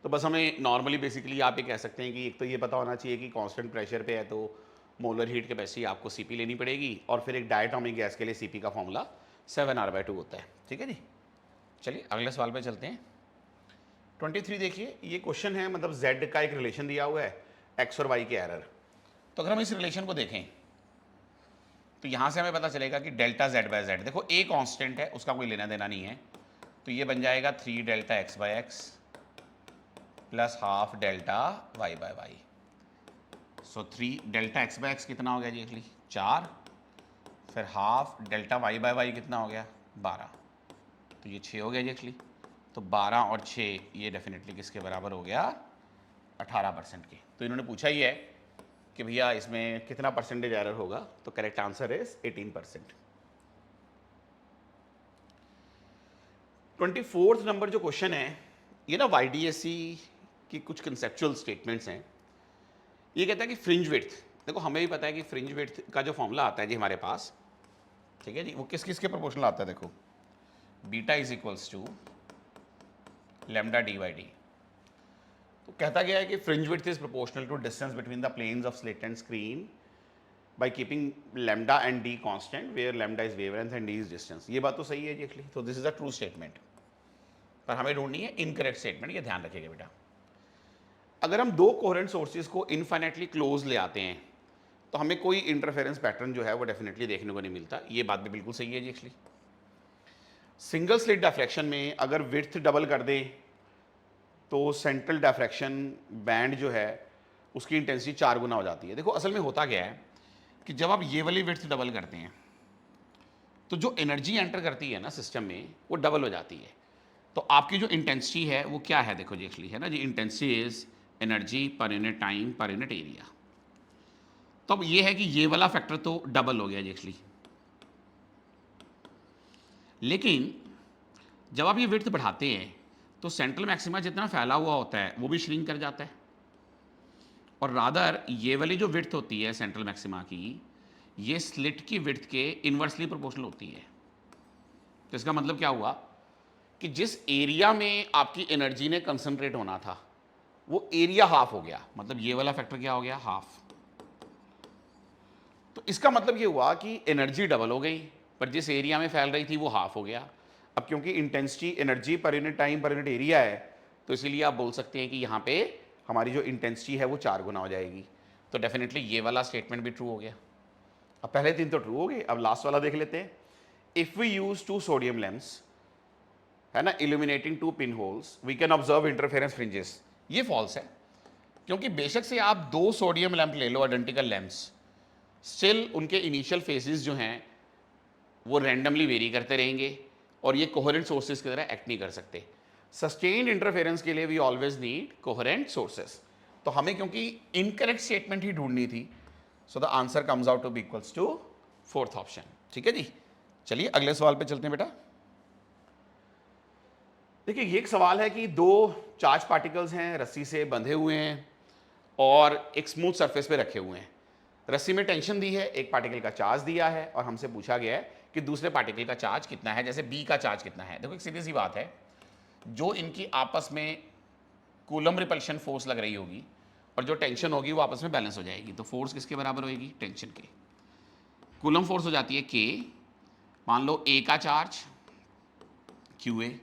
तो बस हमें नॉर्मली बेसिकली आप ये कह सकते हैं कि एक तो ये पता होना चाहिए कि कांस्टेंट प्रेशर पे है तो मोलर हीट कैपेसिटी आपको CP लेनी पड़ेगी और फिर एक डायटोमिक गैस के लिए CP का फॉर्मूला 7R/2 होता है। ठीक है जी, चलिए अगले सवाल पे चलते हैं। 23 देखिए, ये क्वेश्चन है मतलब Z का एक रिलेशन दिया हुआ है X और Y के एरर। तो अगर हम इस रिलेशन को देखें तो यहाँ से हमें पता चलेगा कि डेल्टा Z/Z, देखो A कांस्टेंट है उसका कोई लेना देना नहीं है, तो ये बन जाएगा 3 delta X/X plus half delta Y/Y। सो 3 डेल्टा X/X कितना हो गया जी एक्चुअली 4, फिर हाफ डेल्टा Y/Y कितना हो गया 12, तो ये 6 हो गया जी एक्चुअली। तो 12 और 6 ये डेफिनेटली किसके बराबर हो गया 18% के। तो इन्होंने पूछा ही है कि भैया इसमें कितना परसेंटेज एरर होगा, तो correct answer is 18%। 24th number जो क्वेश्चन है ये ना YDSC की कुछ कंसेप्चुअल स्टेटमेंट्स हैं। ये कहता है कि फ्रिंज विड्थ, देखो हमें भी पता है कि फ्रिंज विड्थ का जो फॉर्मूला आता है जी हमारे पास, ठीक है जी, वो किस किस के प्रोपोर्शनल आता है, देखो beta is equals to lambda d/d। तो कहता गया है कि fringe width is proportional to distance between the planes of slit and screen by keeping lambda and d constant where lambda is wavelength and d is distance. ये बात तो सही है जी एक्चुअली, तो this is a true statement, पर हमें ढूंढनी है इनकरेक्ट स्टेटमेंट, ये ध्यान रखिएगा बेटा। अगर हम दो कोहेरेंट सोर्सेज को इनफाइनाइटली क्लोज ले आते हैं तो हमें कोई इंटरफेरेंस पैटर्न जो है वो डेफिनेटली देखने को नहीं मिलता, ये बात भी बिल्कुल सही है जी एक्चुअली। सिंगल स्लिट डायफ्रैक्शन में अगर विड्थ डबल कर दें तो सेंट्रल डायफ्रैक्शन बैंड जो है उसकी इंटेंसिटी 4 गुना हो जाती है। देखो असल में होता क्या है कि जब आप ये वाली विड्थ डबल करते हैं तो जो एनर्जी एंटर करती है ना सिस्टम में वो डबल हो जाती है। तो आपकी जो इंटेंसिटी है वो क्या है, देखो जी एक्चुअली है ना जी, intensity is energy per unit time per unit area. तो अब ये है कि ये वाला फैक्टर तो डबल हो गया जी एक्चुअली, लेकिन जब आप ये विड्थ बढ़ाते हैं तो सेंट्रल मैक्सिमा जितना फैला हुआ होता है वो भी श्रिंक कर जाता है, और रादर ये वाली जो विड्थ होती है सेंट्रल मैक्सिमा की, ये स्लिट की विड्थ के इन्वर्सली प्रोपोर्शनल होती है। तो इसका मतलब क्या हुआ कि जिस एरिया में आपकी एनर्जी ने कंसंट्रेट होना था वो एरिया हाफ हो गया, मतलब ये वाला फैक्टर क्या हो गया, हाफ। तो इसका मतलब ये हुआ कि एनर्जी डबल हो गई पर जिस एरिया में फैल रही थी वो हाफ हो गया। अब क्योंकि intensity energy per unit time per unit area है तो इसीलिए आप बोल सकते हैं कि यहाँ पे हमारी जो इंटेंसिटी है वो 4 गुना हो जाएगी। तो डेफिनेटली ये वाला स्टेटमेंट भी ट्रू हो गया। अब पहले 3 तो ट्रू हो गए, अब लास्ट वाला देख लेते हैं। If we use 2 sodium lamps, है ना, illuminating 2 pin holes, we can observe interference fringes. ये फॉल्स है, क्योंकि बेशक से आप 2 सोडियम लैंप ले लो, आइडेंटिकल लैंप्स, स्टिल उनके इनिशियल फेजेस जो हैं वो रैंडमली वेरी करते रहेंगे और ये कोहेरेंट सोर्सेज की तरह एक्ट नहीं कर सकते। सस्टेन्ड इंटरफेरेंस के लिए we always need coherent sources. तो हमें क्योंकि इनकरेक्ट स्टेटमेंट ही ढूंढनी थी, so the answer comes out to be equals to 4th option. ठीक है जी, चलिए अगले सवाल पे चलते हैं बेटा। देखिए ये एक सवाल है कि 2 चार्ज पार्टिकल्स हैं, रस्सी से बंधे हुए हैं और एक स्मूथ सरफेस पे रखे हुए हैं। रस्सी में टेंशन दी है, एक पार्टिकल का चार्ज दिया है और हमसे पूछा गया है कि दूसरे पार्टिकल का चार्ज कितना है, जैसे बी का चार्ज कितना है। देखो एक सीधी सी बात है, जो इनकी आपस में कूलम रिपल्शन फोर्स लग रही होगी और जो टेंशन होगी वो आपस में बैलेंस हो जाएगी। तो फोर्स किसके बराबर होगी, टेंशन के। कूलम फोर्स हो जाती है के, मान लो ए का चार्ज क्यू ए,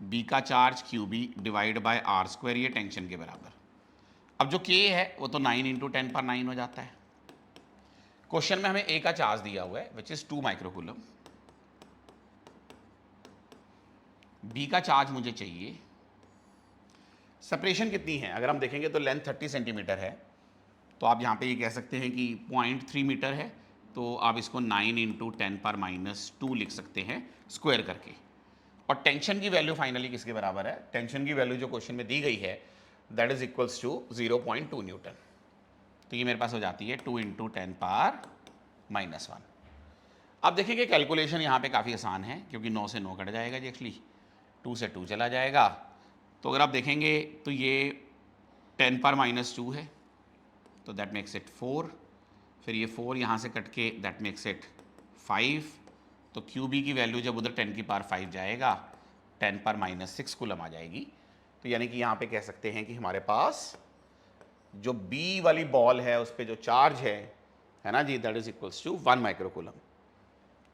बी का charge Q B divide by R square, ये टेंशन के बराबर। अब जो के है वो तो 9 × 10⁹ हो जाता है। क्वेश्चन में हमें ए का चार्ज दिया हुआ है विच इज 2 माइक्रोकूलम, बी का चार्ज मुझे चाहिए। सेपरेशन कितनी है, अगर हम देखेंगे तो लेंथ 30 सेंटीमीटर है, तो आप यहाँ पे ये कह सकते हैं कि 0.3 मीटर है, तो आप इसको 9 × 10⁻² लिख सकते हैं स्क्वायर करके। और टेंशन की वैल्यू फाइनली किसके बराबर है, टेंशन की वैल्यू जो क्वेश्चन में दी गई है that is equals to 0.2 newton. तो ये मेरे पास हो जाती है 2 × 10⁻⁻1। अब देखिए कि कैलकुलेशन यहाँ पे काफ़ी आसान है, क्योंकि 9 से 9 कट जाएगा जी एक्चुअली, 2 से 2 चला जाएगा। तो अगर आप देखेंगे तो ये 10⁻² है, तो दैट मेक्स इट 4, फिर ये 4 यहाँ से कट के दैट मेक्स इट 5। तो क्यू बी की वैल्यू जब उधर 10⁻5 जाएगा 10⁻6 कूलम आ जाएगी। तो यानी कि यहाँ पे कह सकते हैं कि हमारे पास जो बी वाली बॉल है उस पर जो चार्ज है ना जी, that is equals to 1 microcoulomb.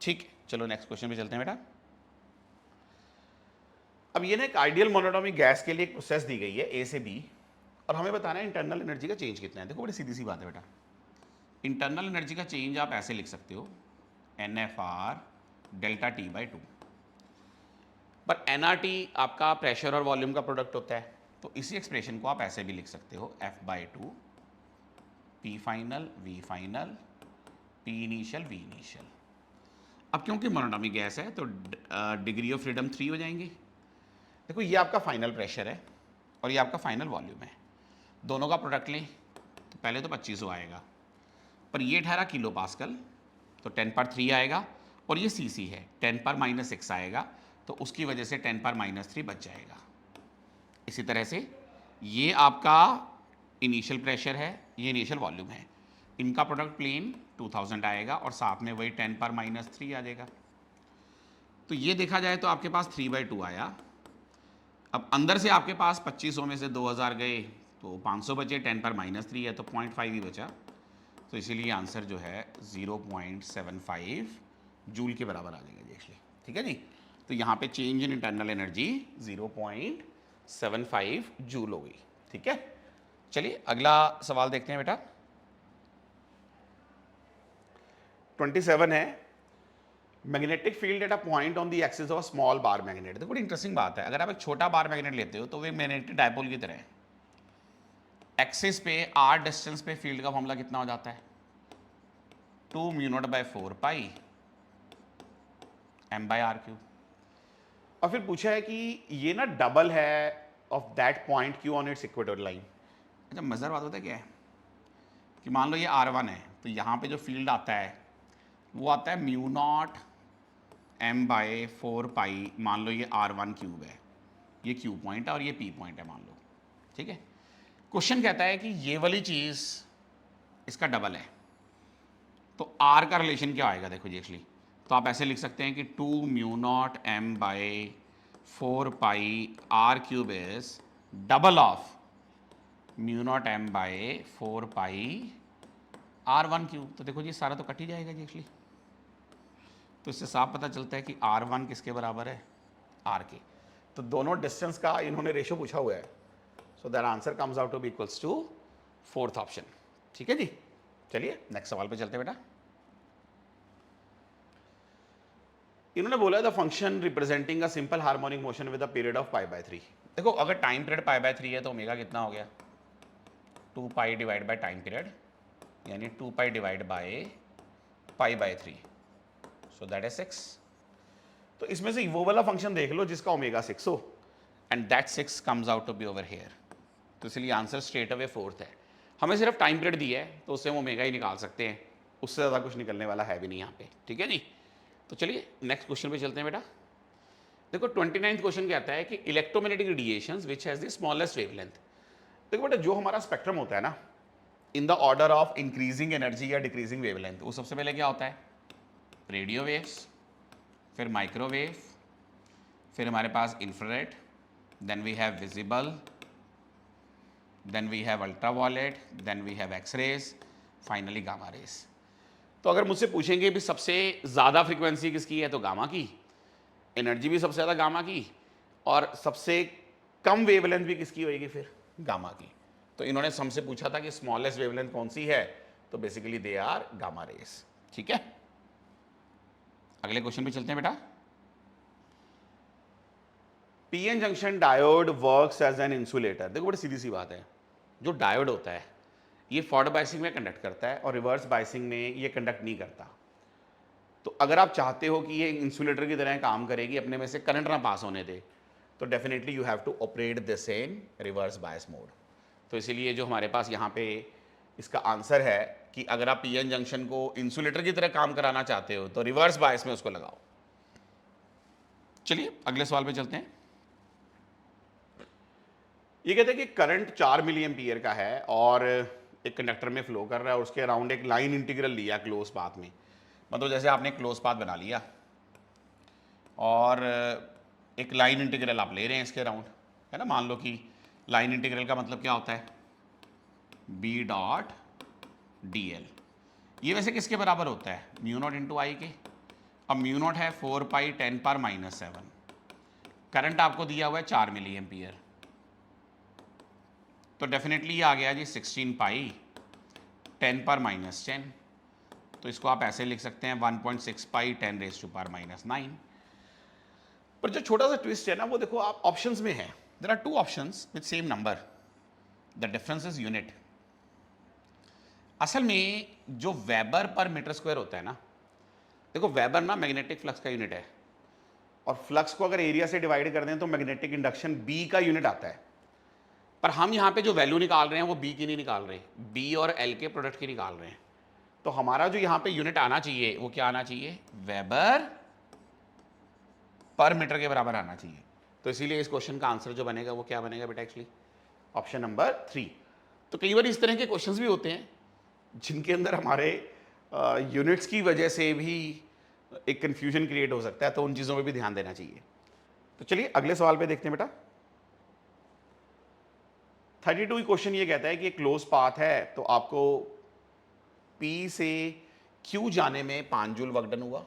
ठीक है, चलो नेक्स्ट क्वेश्चन पे चलते हैं बेटा। अब ये ना एक आइडियल मोनोटोमिक गैस के लिए एक प्रोसेस दी गई है ए से बी, और हमें बताना है इंटरनल एनर्जी का चेंज कितना है। देखो बड़ी सीधी सी बात है बेटा, इंटरनल एनर्जी का चेंज आप ऐसे लिख सकते हो NFR ΔT/2, पर nRT आपका प्रेशर और वॉल्यूम का प्रोडक्ट होता है, तो इसी एक्सप्रेशन को आप ऐसे भी लिख सकते हो F/2 P final V final P initial V initial. अब क्योंकि मोनोटोमिक गैस है तो डिग्री ऑफ फ्रीडम 3 हो जाएंगे। देखो ये आपका फाइनल प्रेशर है और ये आपका फाइनल वॉल्यूम है, दोनों का प्रोडक्ट लें तो पहले तो 2500 आएगा, पर ये ठहरा किलो पास्कल तो 10⁻³ आएगा, और ये सीसी है 10⁻⁻6 आएगा, तो उसकी वजह से 10⁻³ बच जाएगा। इसी तरह से ये आपका इनिशियल प्रेशर है, ये इनिशियल वॉल्यूम है, इनका प्रोडक्ट प्लेन 2000 आएगा और साथ में वही 10⁻³ आ जाएगा। तो ये देखा जाए तो आपके पास 3/2 आया। अब अंदर से आपके पास 2500 में से 2000 गए तो 500 बचे, 10⁻³ है तो 0.5 ही बचा, तो इसीलिए आंसर जो है 0.75 जूल के बराबर आ जाएगा जी एक्चुअली। ठीक है जी, तो यहाँ पे change in internal energy 0.75 joule हो गई। ठीक है, चलिए अगला सवाल देखते हैं बेटा। 27 है, magnetic field at a point on the axis of small bar magnet. देखो बड़ी इंटरेस्टिंग बात है, अगर आप एक छोटा बार मैग्नेट लेते हो तो वे मैग्नेटिक डायपोल की तरह है। एक्सिस पे r डिस्टेंस पे फील्ड का फॉर्मूला कितना हो जाता है, 2 mu naught by 4 pi m by R cube. और फिर पूछा है कि ये ना डबल है of that point Q on its equatorial line. अच्छा मज़ेदार बात होता है क्या है कि मान लो ये R1 है, तो यहाँ पे जो फील्ड आता है वो आता है म्यू नॉट m बाय 4 पाई, मान लो ये R1 क्यूब है, ये क्यू पॉइंट है और ये P पॉइंट है मान लो, ठीक है। क्वेश्चन कहता है कि ये वाली चीज़ इसका डबल है, तो R का रिलेशन क्या आएगा देखो जी एक्चुअली, तो आप ऐसे लिख सकते हैं कि 2 mu naught m by 4 pi R cube is double of mu naught m by 4 pi R1 cube. तो देखो जी सारा तो कट ही जाएगा जी एक्चुअली, तो इससे साफ पता चलता है कि R1 किसके बराबर है, R के। तो दोनों डिस्टेंस का इन्होंने रेशो पूछा हुआ है, so that answer comes out to be equals to fourth option. ठीक है जी, चलिए नेक्स्ट सवाल पे चलते हैं बेटा। इन्होंने बोला the function representing a simple harmonic motion with a period of pi by 3। देखो अगर टाइम पीरियड पाई बाय 3 है तो ओमेगा कितना हो गया, 2 pi divide by time period, यानी 2 pi divide by pi by 3, so that is 6। तो इसमें से वो वाला फंक्शन देख लो जिसका ओमेगा 6 हो, and that 6 comes out to be over here, तो इसलिए आंसर स्ट्रेट अवे फोर्थ है। हमें सिर्फ टाइम पीरियड दी है तो उससे हम ओमेगा ही निकाल सकते हैं, उससे ज़्यादा कुछ निकलने वाला है भी नहीं यहाँ पे, ठीक है जी। तो चलिए नेक्स्ट क्वेश्चन पे चलते हैं बेटा। देखो 29th क्वेश्चन कहता है कि electromagnetic radiations which has the smallest wavelength. देखो बेटा जो हमारा स्पेक्ट्रम होता है ना, in the order of increasing energy या डिक्रीजिंग वेवलेंथ, वो सबसे पहले क्या होता है, रेडियो वेव्स, फिर माइक्रोवेव, फिर हमारे पास infrared, then we have visible, then we have ultraviolet, then we have x rays, finally gamma rays. तो अगर मुझसे पूछेंगे भी सबसे ज़्यादा फ्रीक्वेंसी किसकी है, तो गामा की, एनर्जी भी सबसे ज़्यादा गामा की, और सबसे कम वेवलेंथ भी किसकी होएगी फिर, गामा की। तो इन्होंने हमसे पूछा था कि स्मॉलेस्ट वेवलेंथ कौन सी है, तो basically they are gamma rays. ठीक है, अगले क्वेश्चन पे चलते हैं बेटा। PN junction diode works as an insulator. देखो बड़ी सीधी सी बात है, जो डायोड होता है ये फॉरवर्ड बायसिंग में कंडक्ट करता है और रिवर्स बायसिंग में ये कंडक्ट नहीं करता। तो अगर आप चाहते हो कि ये इंसुलेटर की तरह काम करेगी, अपने में से करंट ना पास होने दे, तो definitely you have to operate this in reverse bias mode. तो इसीलिए जो हमारे पास यहाँ पे इसका आंसर है कि अगर आप पीएन जंक्शन को इंसुलेटर की तरह काम कराना चाहते हो तो रिवर्स बायस में उसको लगाओ। चलिए अगले सवाल पे चलते हैं। ये कहते हैं कि करंट 4 मिली एम्पीयर का है और एक कंडक्टर में फ्लो कर रहा है और उसके अराउंड एक लाइन इंटीग्रल लिया क्लोज पाथ में, मतलब जैसे आपने क्लोज पाथ बना लिया और एक लाइन इंटीग्रल आप ले रहे हैं इसके अराउंड, है ना। मान लो कि लाइन इंटीग्रल का मतलब क्या होता है, बी डॉट डी एल। ये वैसे किसके बराबर होता है, म्यू नॉट इंटू आई के। अब म्यू नॉट है 4 पाई 10 पावर -7, करंट आपको दिया हुआ है 4 मिली एम्पीयर, तो डेफिनेटली ये आ गया जी 16 पाई 10 पावर -10। तो इसको आप ऐसे लिख सकते हैं 1.6 पाई 10 रेज टू पावर -9। पर जो छोटा सा ट्विस्ट है ना, वो देखो आप ऑप्शंस में है, there are 2 options with same number, the difference is unit. असल में जो वेबर पर मीटर स्क्वायर होता है ना, देखो वेबर ना मैग्नेटिक फ्लक्स का यूनिट है, और फ्लक्स को अगर एरिया से डिवाइड कर दें तो मैग्नेटिक इंडक्शन बी का यूनिट आता है। पर हम यहाँ पे जो वैल्यू निकाल रहे हैं वो बी की नहीं निकाल रहे, बी और एल के प्रोडक्ट की निकाल रहे हैं। तो हमारा जो यहाँ पे यूनिट आना चाहिए वो क्या आना चाहिए, वेबर पर मीटर के बराबर आना चाहिए। तो इसीलिए इस क्वेश्चन का आंसर जो बनेगा वो क्या बनेगा बेटा, एक्चुअली ऑप्शन नंबर 3। तो कई बार इस तरह के क्वेश्चंस भी होते हैं जिनके अंदर हमारे यूनिट्स की वजह से भी एक कंफ्यूजन क्रिएट हो सकता है, तो उन चीज़ों पे भी ध्यान देना चाहिए। तो चलिए अगले सवाल पे देखते हैं बेटा। 32 क्वेश्चन ये कहता है कि एक क्लोज पाथ है, तो आपको P से Q जाने में 5 जूल वर्क डन हुआ,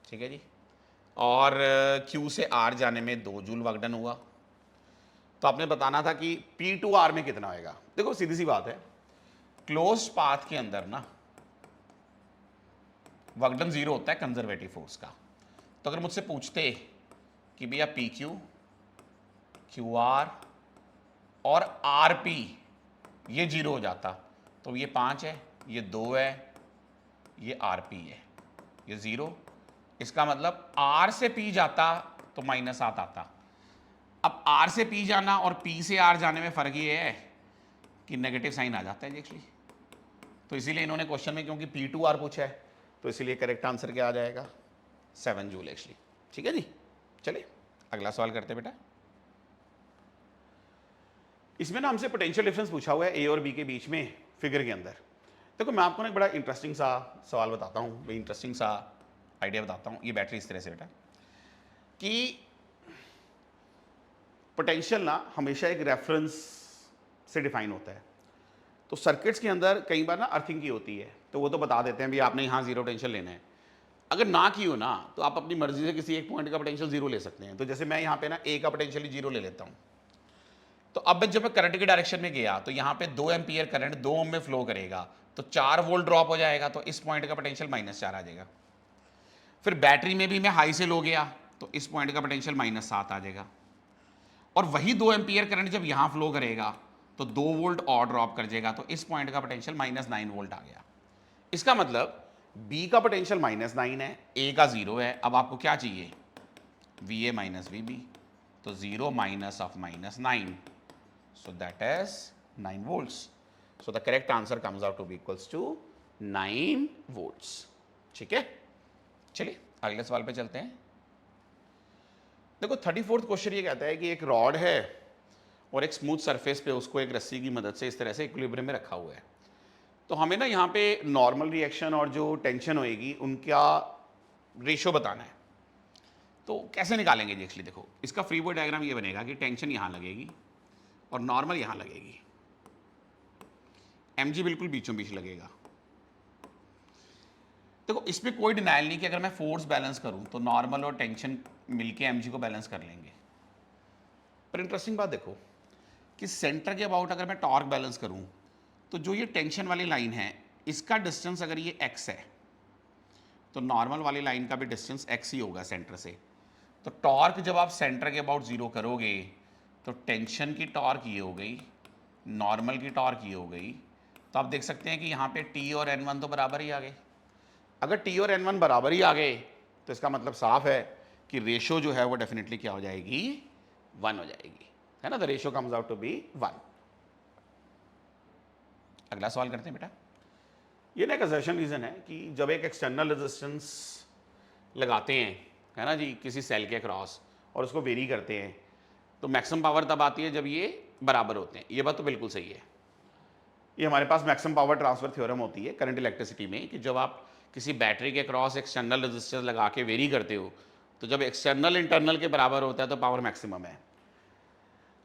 ठीक है जी, और Q से R जाने में 2 जूल वर्क डन हुआ। तो आपने बताना था कि P टू R में कितना आएगा। देखो सीधी सी बात है, क्लोज पाथ के अंदर ना वर्क डन 0 होता है कंजर्वेटिव फोर्स का। तो अगर मुझसे पूछते कि भैया PQ, QR और RP ये 0 हो जाता, तो ये 5 है, ये 2 है, ये आर पी है, ये 0, इसका मतलब आर से पी जाता तो -7 आता। अब आर से पी जाना और पी से आर जाने में फ़र्क ये है कि नेगेटिव साइन आ जाता है जी एक्चुअली। तो इसीलिए इन्होंने क्वेश्चन में क्योंकि P2R पूछा है तो इसीलिए करेक्ट आंसर क्या आ जाएगा 7 जूल एक्चुअली। ठीक है जी, चलिए अगला सवाल करते हैं बेटा। इसमें ना हमसे पोटेंशियल डिफरेंस पूछा हुआ है ए और बी के बीच में फिगर के अंदर। देखो मैं आपको ना एक बड़ा इंटरेस्टिंग सा सवाल बताता हूँ, इंटरेस्टिंग सा आइडिया बताता हूँ। ये बैटरी इस तरह से बेटा कि पोटेंशियल ना हमेशा एक रेफरेंस से डिफाइन होता है। तो सर्किट्स के अंदर कई बार ना अर्थिंग की होती है तो वो तो बता देते हैं भी आपने यहाँ जीरो पोटेंशियल लेना है। अगर ना की हो ना तो आप अपनी मर्जी से किसी एक पॉइंट का पोटेंशियल जीरो ले सकते हैं। तो जैसे मैं यहाँ पे ना ए का पोटेंशियल ही जीरो ले लेता हूँ। तो अब जब मैं करंट की डायरेक्शन में गया तो यहाँ पे 2 एम्पियर करंट 2 ओम में फ्लो करेगा तो 4 वोल्ट ड्रॉप हो जाएगा, तो इस पॉइंट का पोटेंशियल -4 आ जाएगा। फिर बैटरी में भी मैं हाई से लो गया तो इस पॉइंट का पोटेंशियल -7 आ जाएगा। और वही 2 एम्पियर करंट जब यहाँ फ्लो करेगा तो 2 वोल्ट और ड्रॉप कर जाएगा, तो इस पॉइंट का पोटेंशियल -9 वोल्ट आ गया। इसका मतलब B का पोटेंशियल -9 है, A का 0 है। अब आपको क्या चाहिए VA माइनस VB, तो 0 minus of -9, so that is 9 volts. So the correct answer comes out to be equals to 9 volts. ठीक है, चलिए अगले सवाल पे चलते हैं। देखो 34th क्वेश्चन ये कहता है कि एक रॉड है और एक स्मूथ सरफेस पे उसको एक रस्सी की मदद से इस तरह से इक्विलिब्रियम में रखा हुआ है। तो हमें ना यहाँ पे नॉर्मल रिएक्शन और जो टेंशन होएगी उनका रेशियो बताना है। तो कैसे निकालेंगे जी एक्चुअली देखो, इसका फ्री बॉडी डायग्राम ये बनेगा कि टेंशन यहाँ लगेगी और नॉर्मल यहां लगेगी, mg बिल्कुल बीचों बीच लगेगा। देखो इसमें कोई डिनाइल नहीं कि अगर मैं फोर्स बैलेंस करूं तो नॉर्मल और टेंशन मिलके mg को बैलेंस कर लेंगे। पर इंटरेस्टिंग बात देखो कि सेंटर के अबाउट अगर मैं टॉर्क बैलेंस करूं तो जो ये टेंशन वाली लाइन है इसका डिस्टेंस अगर ये x है तो नॉर्मल वाली लाइन का भी डिस्टेंस x ही होगा सेंटर से। तो टॉर्क जब आप सेंटर के अबाउट 0 करोगे तो टेंशन की टॉर्क ये हो गई, नॉर्मल की टॉर्क ये हो गई। तो आप देख सकते हैं कि यहाँ पे T और N1 तो बराबर ही आ गए। अगर T और N1 बराबर ही आ गए तो इसका मतलब साफ है कि रेशो जो है वो डेफिनेटली क्या हो जाएगी 1 हो जाएगी, है ना। The ratio comes out to be 1। अगला सवाल करते हैं बेटा। ये ना एक असर्शन रीजन है कि जब एक एक्सटर्नल रेजिस्टेंस लगाते हैं, है ना जी, किसी सेल के क्रॉस और उसको वेरी करते हैं तो मैक्सिमम पावर तब आती है जब ये बराबर होते हैं। ये बात तो बिल्कुल सही है। ये हमारे पास मैक्सिमम पावर ट्रांसफर थ्योरम होती है करंट इलेक्ट्रिसिटी में कि जब आप किसी बैटरी के क्रॉस एक्सटर्नल रेजिस्टेंस लगा के वेरी करते हो तो जब एक्सटर्नल इंटरनल के बराबर होता है तो पावर मैक्सिमम है।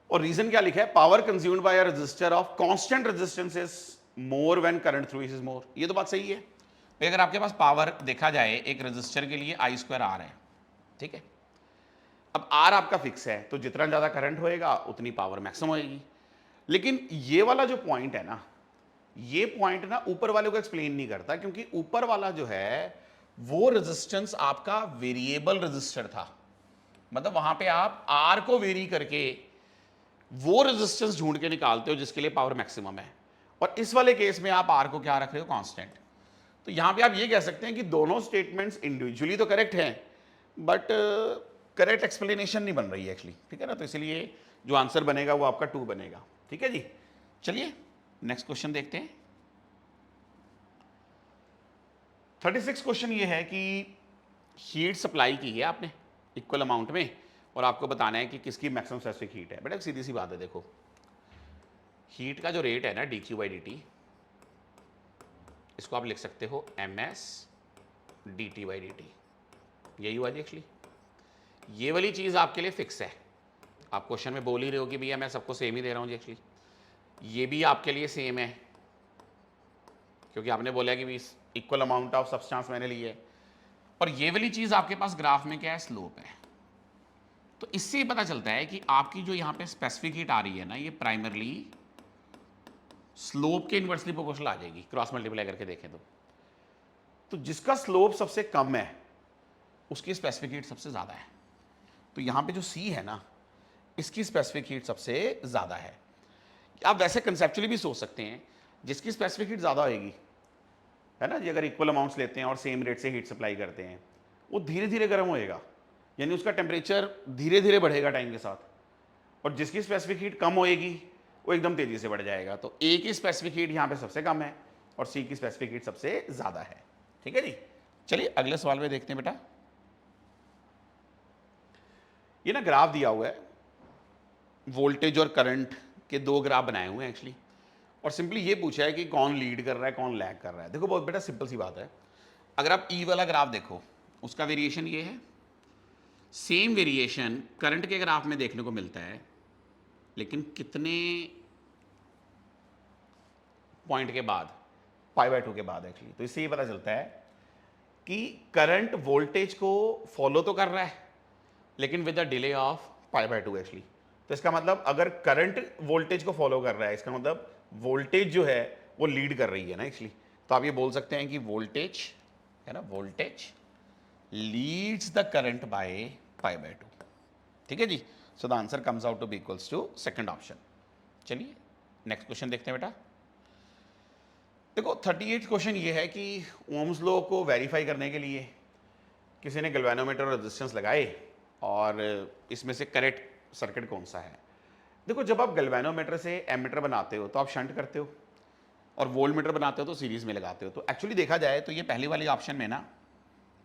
और रीजन क्या लिखा है, power consumed by a resistor of constant resistance is more when current through is more. ये तो बात सही है भाई। अगर आपके पास पावर देखा जाए एक रेजिस्टर के लिए I2R है, ठीक है। अब R आपका फिक्स है तो जितना ज़्यादा करंट होएगा उतनी पावर मैक्सिमम होएगी। लेकिन ये वाला जो पॉइंट है ना, ये पॉइंट ना ऊपर वाले को एक्सप्लेन नहीं करता, क्योंकि ऊपर वाला जो है वो रेजिस्टेंस आपका वेरिएबल रेजिस्टर था। मतलब वहां पे आप R को वेरी करके वो रेजिस्टेंस ढूंढ के निकालते हो जिसके लिए पावर मैक्सिमम है। और इस वाले केस में आप R को क्या रख रहे हो, कांस्टेंट। तो यहां पे आप ये कह सकते हैं कि दोनों स्टेटमेंट्स इंडिविजुअली तो करेक्ट हैं बट करेक्ट एक्सप्लेनेशन नहीं बन रही है एक्चुअली, ठीक है ना। तो इसलिए जो आंसर बनेगा वो आपका 2 बनेगा, ठीक है जी। चलिए नेक्स्ट क्वेश्चन देखते हैं। 36 क्वेश्चन ये है कि हीट सप्लाई की है आपने इक्वल अमाउंट में और आपको बताना है कि किसकी मैक्सिमम स्पेसिफिक हीट है। बेटा सीधी सी बात है, देखो हीट का जो रेट है ना dQ/dt, इसको आप लिख सकते हो ms dt/dt। यही हुआ जी एक्चुअली। ये वाली चीज़ आपके लिए फिक्स है। आप क्वेश्चन में बोल ही रहे हो कि भैया मैं सबको सेम ही दे रहा हूँ जी एक्चुअली। ये भी आपके लिए सेम है क्योंकि आपने बोला कि भी इक्वल अमाउंट ऑफ सब्सटेंस मैंने ली है। और ये वाली चीज़ आपके पास ग्राफ में क्या है, स्लोप है। तो इससे ही पता चलता है कि आपकी जो यहाँ पे स्पेसिफिक हीट आ रही है ना, ये प्राइमरली स्लोप के इन्वर्सली प्रोपोर्शनल आ जाएगी क्रॉस मल्टीप्लाई करके देखें तो जिसका स्लोप सबसे कम है उसकी स्पेसिफिक हीट सबसे ज़्यादा है। तो यहाँ पे जो C है ना, इसकी स्पेसिफिक हीट सबसे ज़्यादा है। आप वैसे कंसेप्चुअली भी सोच सकते हैं, जिसकी स्पेसिफिक हीट ज़्यादा होगी है ना जी, अगर इक्वल अमाउंट्स लेते हैं और सेम रेट से हीट सप्लाई करते हैं, वो धीरे धीरे गर्म होएगा, यानी उसका टेम्परेचर धीरे धीरे बढ़ेगा टाइम के साथ, और जिसकी स्पेसिफिक हीट कम होएगी वो एकदम तेजी से बढ़ जाएगा। तो ए की स्पेसिफिक हीट यहाँ पे सबसे कम है और सी की स्पेसिफिक हीट सबसे ज़्यादा है। ठीक है जी, चलिए अगले सवाल में देखते हैं बेटा। ये ना ग्राफ दिया हुआ है, वोल्टेज और करंट के दो ग्राफ बनाए हुए हैं एक्चुअली, और सिंपली ये पूछा है कि कौन लीड कर रहा है कौन लैग कर रहा है। देखो बहुत बेटा सिंपल सी बात है, अगर आप ई वाला ग्राफ देखो, उसका वेरिएशन ये है, सेम वेरिएशन करंट के ग्राफ में देखने को मिलता है, लेकिन कितने पॉइंट के बाद, π/2 के बाद एक्चुअली। तो इससे ये पता चलता है कि करंट वोल्टेज को फॉलो तो कर रहा है, लेकिन with the delay of π/2 actually. तो इसका मतलब अगर करंट वोल्टेज को फॉलो कर रहा है, इसका मतलब वोल्टेज जो है वो लीड कर रही है ना एक्चुअली। तो आप ये बोल सकते हैं कि वोल्टेज है ना, voltage leads the current by π/2। ठीक है जी, so the answer comes out to be equals to second option. चलिए नेक्स्ट क्वेश्चन देखते हैं बेटा। देखो 38 क्वेश्चन ये है कि ओम्स लॉ को वेरीफाई करने के लिए किसी ने गैल्वेनोमीटर और रेजिस्टेंस लगाए और इसमें से करेक्ट सर्किट कौन सा है। देखो जब आप गैल्वेनोमीटर से एमीटर बनाते हो तो आप शंट करते हो, और वोल्टमीटर बनाते हो तो सीरीज में लगाते हो। तो एक्चुअली देखा जाए तो ये पहली वाली ऑप्शन में ना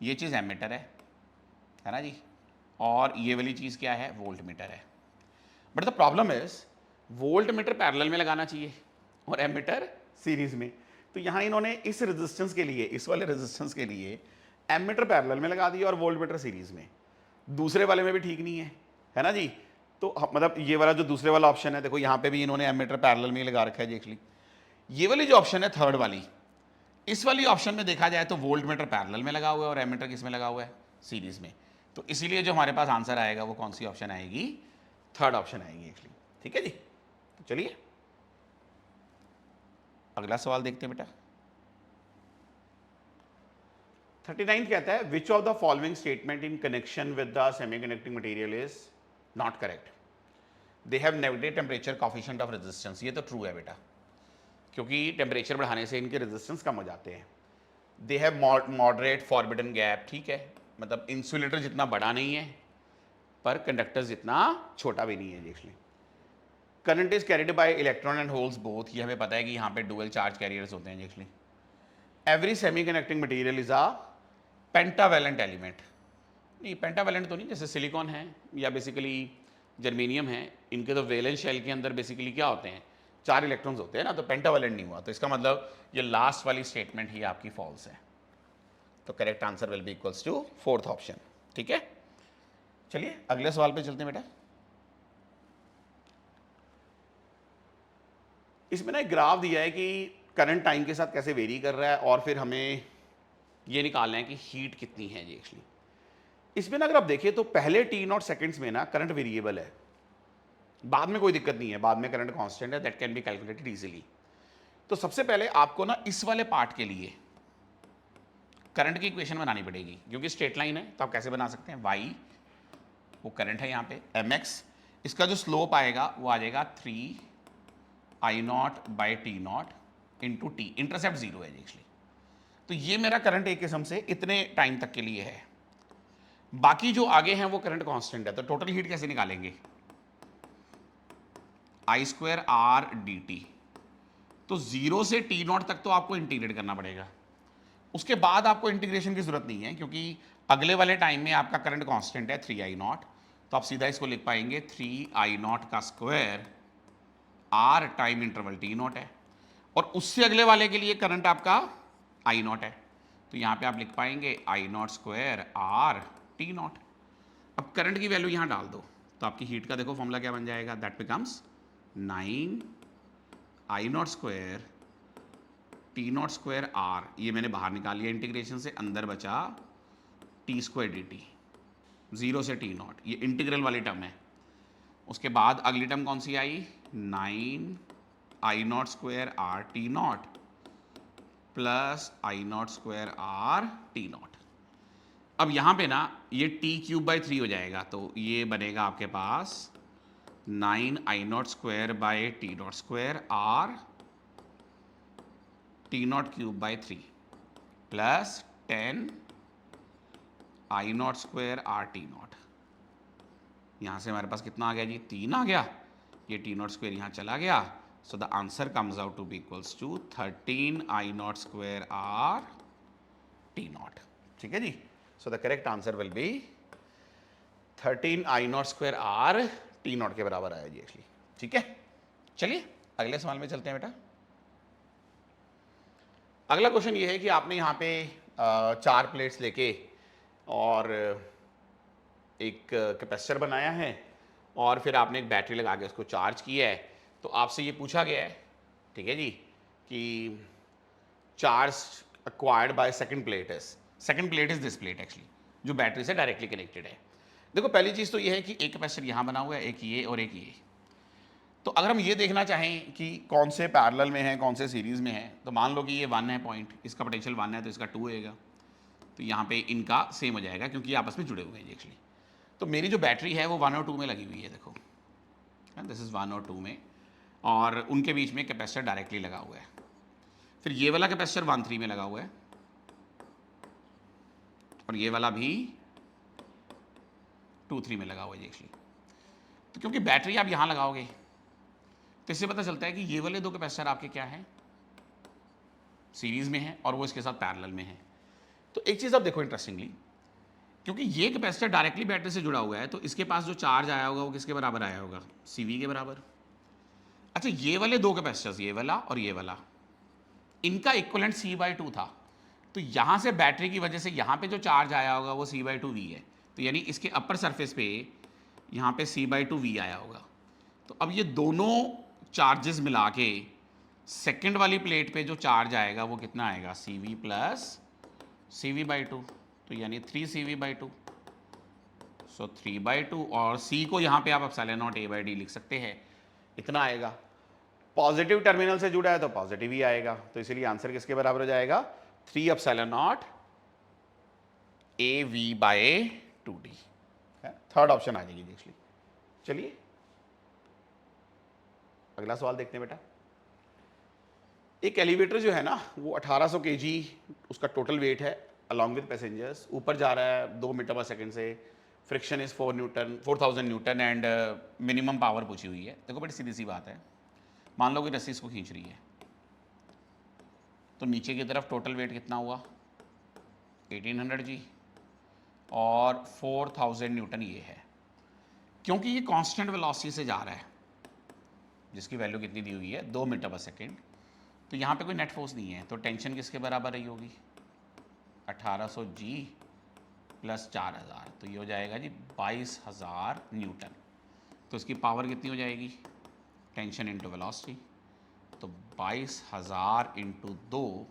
ये चीज़ एमीटर है ना जी, और ये वाली चीज़ क्या है, वोल्टमीटर है। But the problem is voltmeter parallel में लगाना चाहिए और एमीटर सीरीज में। तो यहाँ इन्होंने इस रेजिस्टेंस के लिए, इस वाले रेजिस्टेंस के लिए एमीटर पैरेलल में लगा दिया और वोल्टमीटर सीरीज में। दूसरे वाले में भी ठीक नहीं है ना जी। तो मतलब ये वाला जो दूसरे वाला ऑप्शन है, देखो यहाँ पे भी इन्होंने एमीटर पैरेलल में लगा रखा है जी एक्चुअली। ये वाली जो ऑप्शन है थर्ड वाली, इस वाली ऑप्शन में देखा जाए तो वोल्टमीटर पैरेलल में लगा हुआ है और एमीटर किस में लगा हुआ है, सीरीज में। तो इसीलिए जो हमारे पास आंसर आएगा वो कौन सी ऑप्शन आएगी, थर्ड ऑप्शन आएगी एक्चुअली। ठीक है जी, तो चलिए अगला सवाल देखते हैं बेटा। 39 कहता है which of the following statement in connection with the semiconducting material is not correct. They have negative temperature coefficient of resistance. ये तो ट्रू है बेटा, क्योंकि टेम्परेचर बढ़ाने से इनके रेजिस्टेंस कम हो जाते हैं। They have moderate forbidden gap, ठीक है, मतलब इंसुलेटर जितना बड़ा नहीं है पर कंडक्टर जितना छोटा भी नहीं है actually. Current is carried by electron and holes both, ये हमें पता है कि यहाँ पे डुअल चार्ज कैरियर्स होते हैं actually. Every semiconducting material is a pentavalent element. नहीं, पेंटावैलेंट तो नहीं, जैसे सिलिकॉन है या बेसिकली जर्मेनियम है, इनके तो वैलेंस शेल के अंदर बेसिकली क्या होते हैं, 4 इलेक्ट्रॉन्स होते हैं ना, तो पेंटावैलेंट नहीं हुआ। तो इसका मतलब ये लास्ट वाली स्टेटमेंट ही आपकी फॉल्स है। तो correct answer will be equals to fourth option. ठीक है, चलिए अगले सवाल पे चलते हैं बेटा। इसमें ना एक ग्राफ दिया है कि करंट टाइम के साथ कैसे वेरी कर रहा है, और फिर हमें ये निकालना है कि हीट कितनी है जी एक्चुअली। इसमें ना अगर आप देखें तो पहले t0 सेकंड्स में ना करंट वेरिएबल है, बाद में कोई दिक्कत नहीं है, बाद में करंट कांस्टेंट है, that can be calculated easily. तो सबसे पहले आपको ना इस वाले पार्ट के लिए करंट की इक्वेशन बनानी पड़ेगी, क्योंकि स्ट्रेट लाइन है। तो आप कैसे बना सकते हैं, y वो करंट है यहाँ पे, mx, इसका जो स्लोप आएगा वो आ जाएगा 3I0/T0 इंटू टी, इंटरसेप्ट 0 है एक्चुअली। तो ये मेरा करंट एक किस्म से इतने टाइम तक के लिए है, बाकी जो आगे हैं वो करंट कांस्टेंट है। तो टोटल हीट कैसे निकालेंगे, I²R/dt। तो 0 से T0 तक तो आपको इंटीग्रेट करना पड़ेगा, उसके बाद आपको इंटीग्रेशन की जरूरत नहीं है, क्योंकि अगले वाले टाइम में आपका करंट कांस्टेंट है 3I0। तो आप सीधा इसको लिख पाएंगे 3I0 का square R time interval T0 है, और उससे अगले वाले के लिए करंट आपका I0 है। तो यहाँ पे आप लिख पाएंगे I0² R/T0। अब करंट की वैल्यू यहाँ डाल दो तो आपकी हीट का देखो फॉर्मूला क्या बन जाएगा, that becomes 9I0² T0² R। ये मैंने बाहर निकाल लिया इंटीग्रेशन से, अंदर बचा T²/dt, 0 से T0, ये इंटीग्रल वाली टर्म है। उसके बाद अगली टर्म कौन सी आई, 9I0² R/T0 plus I0² R/T0। अब यहाँ पे ना ये T³/3 हो जाएगा, तो ये बनेगा आपके पास 9I0²/T0² R/T0³/3। Plus 10 I naught square R T not. यहाँ से हमारे पास कितना आ गया जी, 3 आ गया, ये टी नॉट स्क्वायर यहाँ चला गया, so the answer comes out to be equals to 13 I naught square R T naught. ठीक है जी, so the correct answer will be 13 I naught square R T naught के बराबर आया जी एक्चुअली। ठीक है, चलिए अगले सवाल में चलते हैं बेटा। अगला क्वेश्चन ये है कि आपने यहाँ पे 4 प्लेट्स लेके और एक कैपेसिटर बनाया है और फिर आपने एक बैटरी लगा के उसको चार्ज किया है। तो आपसे ये पूछा गया है, ठीक है जी, कि charge acquired by second plate is this plate actually, जो बैटरी से डायरेक्टली कनेक्टेड है। देखो पहली चीज़ तो ये है कि एक कैपेसिटर यहाँ बना हुआ है, एक ये और एक ये। तो अगर हम ये देखना चाहें कि कौन से पैरेलल में है, कौन से सीरीज़ में है, तो मान लो कि ये 1 है पॉइंट, इसका पोटेंशियल 1 है तो इसका 2 होएगा, तो यहाँ पे इनका सेम हो जाएगा क्योंकि ये आपस में जुड़े हुए हैं एक्चुअली। तो मेरी जो बैटरी है वो 1 और 2 में लगी हुई है, देखो दिस इज़ 1 और 2 में, और उनके बीच में कैपेसिटर डायरेक्टली लगा हुआ है। फिर ये वाला कैपेसिटर 1 3 में लगा हुआ है और ये वाला भी 2 3 में लगा हुआ है एक्चुअली। तो क्योंकि बैटरी आप यहाँ लगाओगे तो इससे पता चलता है कि ये वाले 2 कैपेसिटर आपके क्या हैं, सीरीज में है और वो इसके साथ पैरेलल में है। तो एक चीज़ आप देखो इंटरेस्टिंगली, क्योंकि ये कैपेसिटर डायरेक्टली बैटरी से जुड़ा हुआ है तो इसके पास जो चार्ज आया होगा वो किसके बराबर आया होगा, CV के बराबर। अच्छा ये वाले 2 कैपेसिटर्स, ये वाला और ये वाला, इनका इक्वलेंट C/2 था, तो यहाँ से बैटरी की वजह से यहाँ पे जो चार्ज आया होगा वो C/2V है, तो यानी इसके अपर सरफेस पे यहाँ पे C/2V आया होगा। तो अब ये दोनों चार्जेस मिला के सेकेंड वाली प्लेट पे जो चार्ज आएगा वो कितना आएगा, CV प्लस CV/2, तो यानी 3CV/2, सो 3/2, और C को यहाँ पे आप एप्सिलॉन नॉट A/D लिख सकते हैं, इतना आएगा। पॉजिटिव टर्मिनल से जुड़ा है तो पॉजिटिव ही आएगा, तो इसलिए आंसर किसके बराबर हो जाएगा, 3 epsilon naught AV/2D। Third option आ जाएगी एक्चुअली। चलिए अगला सवाल देखते हैं बेटा। एक एलिवेटर जो है ना वो 1800 kg उसका टोटल वेट है अलॉन्ग विद पैसेंजर्स, ऊपर जा रहा है 2 मीटर पर सेकेंड से, friction is 4000 Newton and minimum power पूछी हुई है। देखो बड़ी सीधी सी बात है, मान लो कि रस्सी इसको खींच रही है तो नीचे की तरफ टोटल वेट कितना हुआ 1800 जी और 4000 न्यूटन ये है। क्योंकि ये कांस्टेंट वेलोसिटी से जा रहा है जिसकी वैल्यू कितनी दी हुई है 2 मीटर पर सेकेंड, तो यहाँ पे कोई नेट फोर्स नहीं है, तो टेंशन किसके बराबर रही होगी 1800 जी प्लस 4000, तो ये हो जाएगा जी 22000 न्यूटन। तो इसकी पावर कितनी हो जाएगी, टेंशन इंटू वेलोसिटी, तो 22000 इंटू 2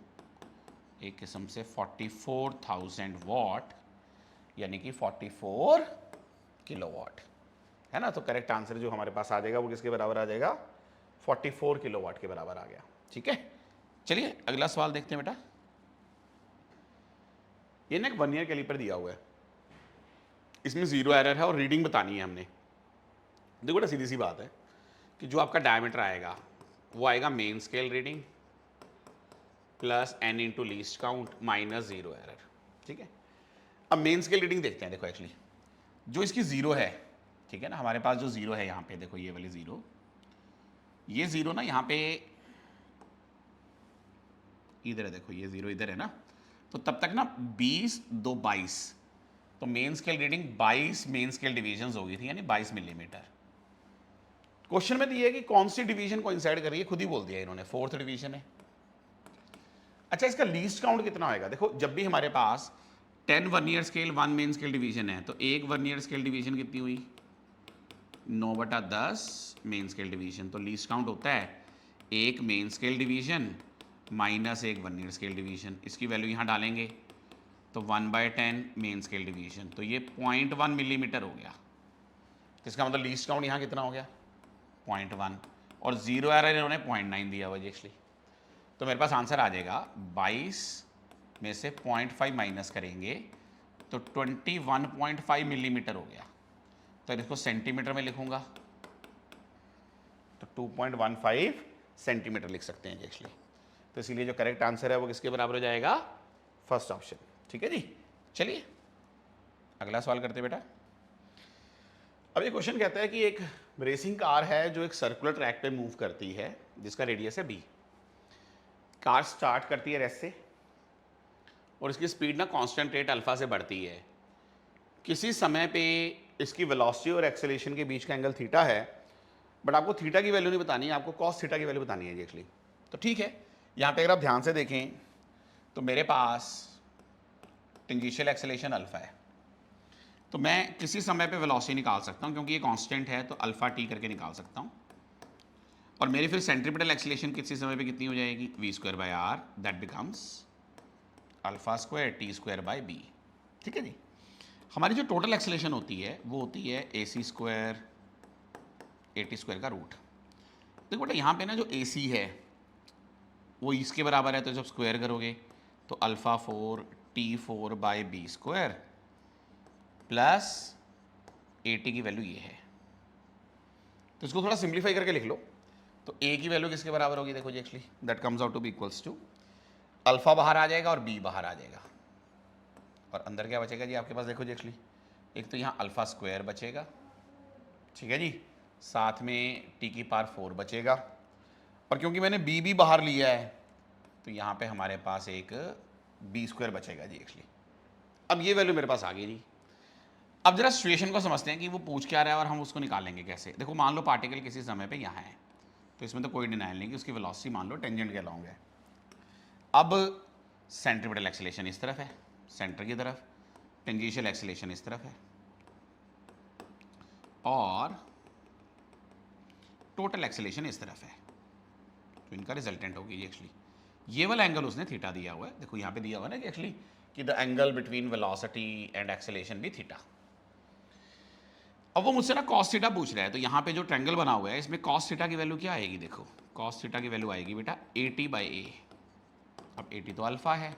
एक किस्म से 44,000 वाट, यानी कि 44 किलोवाट है ना। तो करेक्ट आंसर जो हमारे पास आ जाएगा वो किसके बराबर आ जाएगा, 44 किलोवाट के बराबर आ गया। ठीक है, चलिए अगला सवाल देखते हैं बेटा। ये ना एक 1 ईयर कैलिपर दिया हुआ है, इसमें 0 एरर है और रीडिंग बतानी है हमने। देखो बेटा सीधी सी बात है कि जो आपका डायमीटर आएगा वो आएगा main scale reading plus n into least count minus 0 error. ठीक है, अब मेन स्केल रीडिंग देखते हैं। देखो एक्चुअली जो इसकी 0 है, ठीक है ना, हमारे पास जो 0 है यहाँ पे देखो ये वाली 0, ये 0 ना यहाँ पे इधर है, देखो ये 0 इधर है ना, तो तब तक ना 20 2 22, तो main scale reading 22 main scale division हो गई थी, यानी 22 मिलीमीटर। क्वेश्चन में दिया है कि कौन सी डिवीजन कोइंसाइड कर रही है, खुद ही बोल दिया इन्होंने 4th डिवीजन है। अच्छा इसका लीस्ट काउंट कितना होएगा, देखो जब भी हमारे पास 10 1 year scale 1 main scale division है तो एक 1 ईयर स्केल डिवीजन कितनी हुई 9/10 मेन स्केल डिवीजन, तो लीस्ट काउंट होता है एक मेन स्केल डिवीजन माइनस एक 1 ईयर स्केल डिवीजन। इसकी वैल्यू यहाँ डालेंगे तो 1/10 मेन स्केल डिवीजन, तो ये 0.1 मिलीमीटर हो गया। तो इसका मतलब लीस्ट काउंट यहाँ कितना हो गया 0.1, और 0 एरर इन्होंने 0.9 दिया हुआ एक्चुअली। तो मेरे पास आंसर आ जाएगा 22 में से 0.5 माइनस करेंगे तो 21.5 मिलीमीटर हो गया। तो इसको सेंटीमीटर में लिखूंगा तो 2.15 सेंटीमीटर लिख सकते हैं एक्चुअली। तो इसीलिए जो करेक्ट आंसर है वो किसके बराबर हो जाएगा फर्स्ट ऑप्शन। ठीक है जी, चलिए अगला सवाल करते हैं बेटा। अब ये क्वेश्चन कहता है कि एक रेसिंग कार है जो एक सर्कुलर ट्रैक पे मूव करती है जिसका रेडियस है बी। कार स्टार्ट करती है रेस से और इसकी स्पीड ना कांस्टेंट रेट अल्फा से बढ़ती है। किसी समय पे इसकी वेलोसिटी और एक्सेलेरेशन के बीच का एंगल थीटा है, बट आपको थीटा की वैल्यू नहीं बतानी है, आपको कॉस थीटा की वैल्यू बतानी है जी एक्चुअली। तो ठीक है, यहाँ पे अगर आप ध्यान से देखें तो मेरे पास टेंजेंशियल एक्सेलेरेशन अल्फा है, तो मैं किसी समय पे वेलोसिटी निकाल सकता हूँ क्योंकि ये कांस्टेंट है, तो अल्फा टी करके निकाल सकता हूँ। और मेरी फिर सेंट्रीपिटल एक्सेलेरेशन किसी समय पे कितनी हो जाएगी, V square by R, that becomes alpha square T square by B. ठीक है जी। हमारी जो टोटल एक्सेलेरेशन होती है वो होती है ए सी स्क्वायर ए टी स्क्वायर का रूट। देखो बेटा यहाँ पे ना जो ए सी है वो इसके बराबर है, तो जब स्क्वायर करोगे तो alpha 4 T 4 by B square plus A T की वैल्यू ये है। तो इसको थोड़ा सिंप्लीफाई करके लिख लो, तो ए की वैल्यू किसके बराबर होगी, देखो जी actually that comes out to be equals to alpha बाहर आ जाएगा और बी बाहर आ जाएगा, और अंदर क्या बचेगा जी आपके पास, देखो जी एक्चुअली एक तो यहाँ अल्फा स्क्वायर बचेगा, ठीक है जी, साथ में टी की पावर 4 बचेगा, और क्योंकि मैंने बी भी बाहर लिया है तो यहाँ पे हमारे पास एक बी स्क्वायर बचेगा जी एक्चुअली। अब ये वैल्यू मेरे पास आ गई जी। अब जरा सिचुएशन को समझते हैं कि वो पूछ क्या रहा है और हम उसको निकालेंगे कैसे। देखो मान लो पार्टिकल किसी समय पे यहाँ है, तो इसमें तो कोई डिनाइल नहीं कि उसकी वेलोसिटी मान लो टेंजेंट के अलोंग है। अब सेंट्रीपिटल एक्सेलेरेशन इस तरफ है, सेंटर की तरफ, टेंजेंशियल एक्सेलेरेशन इस तरफ है, और टोटल एक्सेलेरेशन इस तरफ है, तो इनका रिजल्टेंट होगी एक्चुअली ये वाला एंगल उसने थीटा दिया हुआ है। देखो यहाँ पे दिया हुआ है ना कि एक्चुअली कि the angle between velocity and acceleration भी थीटा। अब वो मुझसे ना कॉस थीटा पूछ रहा है, तो यहाँ पे जो ट्रायंगल बना हुआ है इसमें कॉस थीटा की वैल्यू क्या आएगी, देखो कॉस थीटा की वैल्यू आएगी बेटा ए टी बाई ए। अब ए टी तो अल्फा है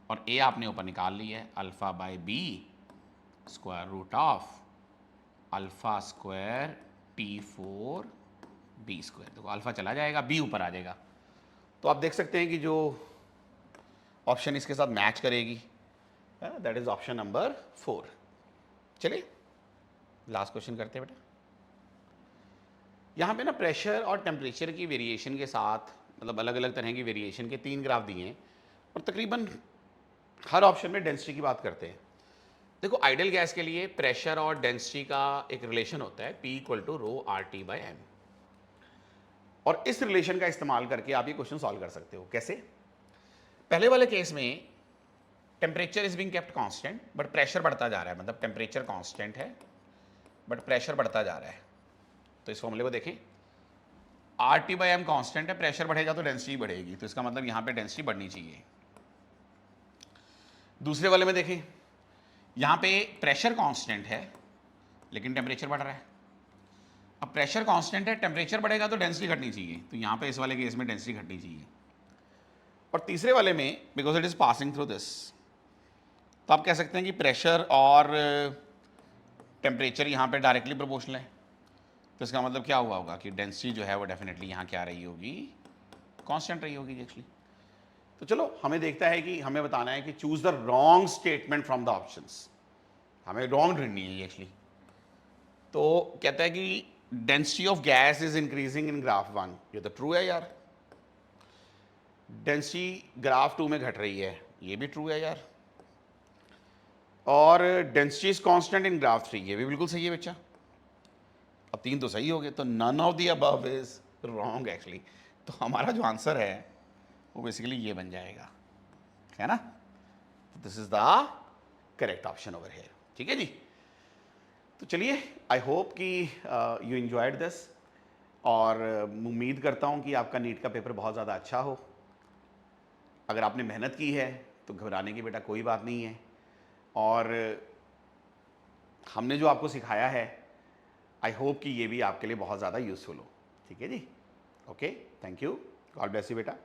और ए आपने ऊपर निकाल लिया है, alpha by B square root of alpha square T 4 B square. देखो अल्फा चला जाएगा, बी ऊपर आ जाएगा, तो आप देख सकते हैं कि जो ऑप्शन इसके साथ मैच करेगी दैट इज ऑप्शन नंबर 4। चलिए लास्ट क्वेश्चन करते हैं बेटा। यहाँ पे ना प्रेशर और टेम्परेचर की वेरिएशन के साथ, मतलब अलग अलग तरह की वेरिएशन के 3 ग्राफ दिए हैं और तकरीबन हर ऑप्शन में डेंसिटी की बात करते हैं। देखो आइडियल गैस के लिए प्रेशर और डेंसिटी का एक रिलेशन होता है P equal to rho R T by M, और इस रिलेशन का इस्तेमाल करके आप ये क्वेश्चन सॉल्व कर सकते हो। कैसे? पहले वाले केस में temperature is being kept constant but pressure बढ़ता जा रहा है, मतलब टेम्परेचर कांस्टेंट है बट प्रेशर बढ़ता जा रहा है। तो इस फॉर्मूले को देखें, R T by M constant है, प्रेशर बढ़ेगा तो डेंसिटी बढ़ेगी, तो इसका मतलब यहाँ पे डेंसिटी बढ़नी चाहिए। दूसरे वाले में देखें, यहाँ पे प्रेशर कांस्टेंट है लेकिन टेम्परेचर बढ़ रहा है। अब प्रेशर कांस्टेंट है, टेम्परेचर बढ़ेगा तो डेंसिटी घटनी चाहिए, तो यहाँ पे इस वाले केस में डेंसिटी घटनी चाहिए। और तीसरे वाले में because it is passing through this, तो आप कह सकते हैं कि प्रेशर और टेम्परेचर यहाँ पे डायरेक्टली प्रोपोर्शनल है, तो इसका मतलब क्या हुआ होगा कि डेंसिटी जो है वो डेफिनेटली यहाँ क्या रही होगी, कांस्टेंट रही होगी एक्चुअली। तो चलो हमें देखता है कि हमें बताना है कि choose the wrong statement from the options, हमें रॉन्ग ढूंढनी है एक्चुअली। तो कहता है कि density of gas is increasing in graph 1, ये तो ट्रू है यार। डेंसिटी ग्राफ 2 में घट रही है, ये भी ट्रू है यार। और density is constant in graph 3, ये भी बिल्कुल सही है बच्चा। अब 3 तो सही हो गए, तो none of the above is wrong actually. तो हमारा जो आंसर है वो बेसिकली ये बन जाएगा, है ना। This is the correct option over here. ठीक है जी। तो चलिए आई होप कि यू एंजॉयड दिस, और उम्मीद करता हूँ कि आपका नीट का पेपर बहुत ज़्यादा अच्छा हो। अगर आपने मेहनत की है तो घबराने की बेटा कोई बात नहीं है, और हमने जो आपको सिखाया है आई होप कि ये भी आपके लिए बहुत ज़्यादा यूज़फुल हो। ठीक है जी। Okay, thank you, God bless you बेटा।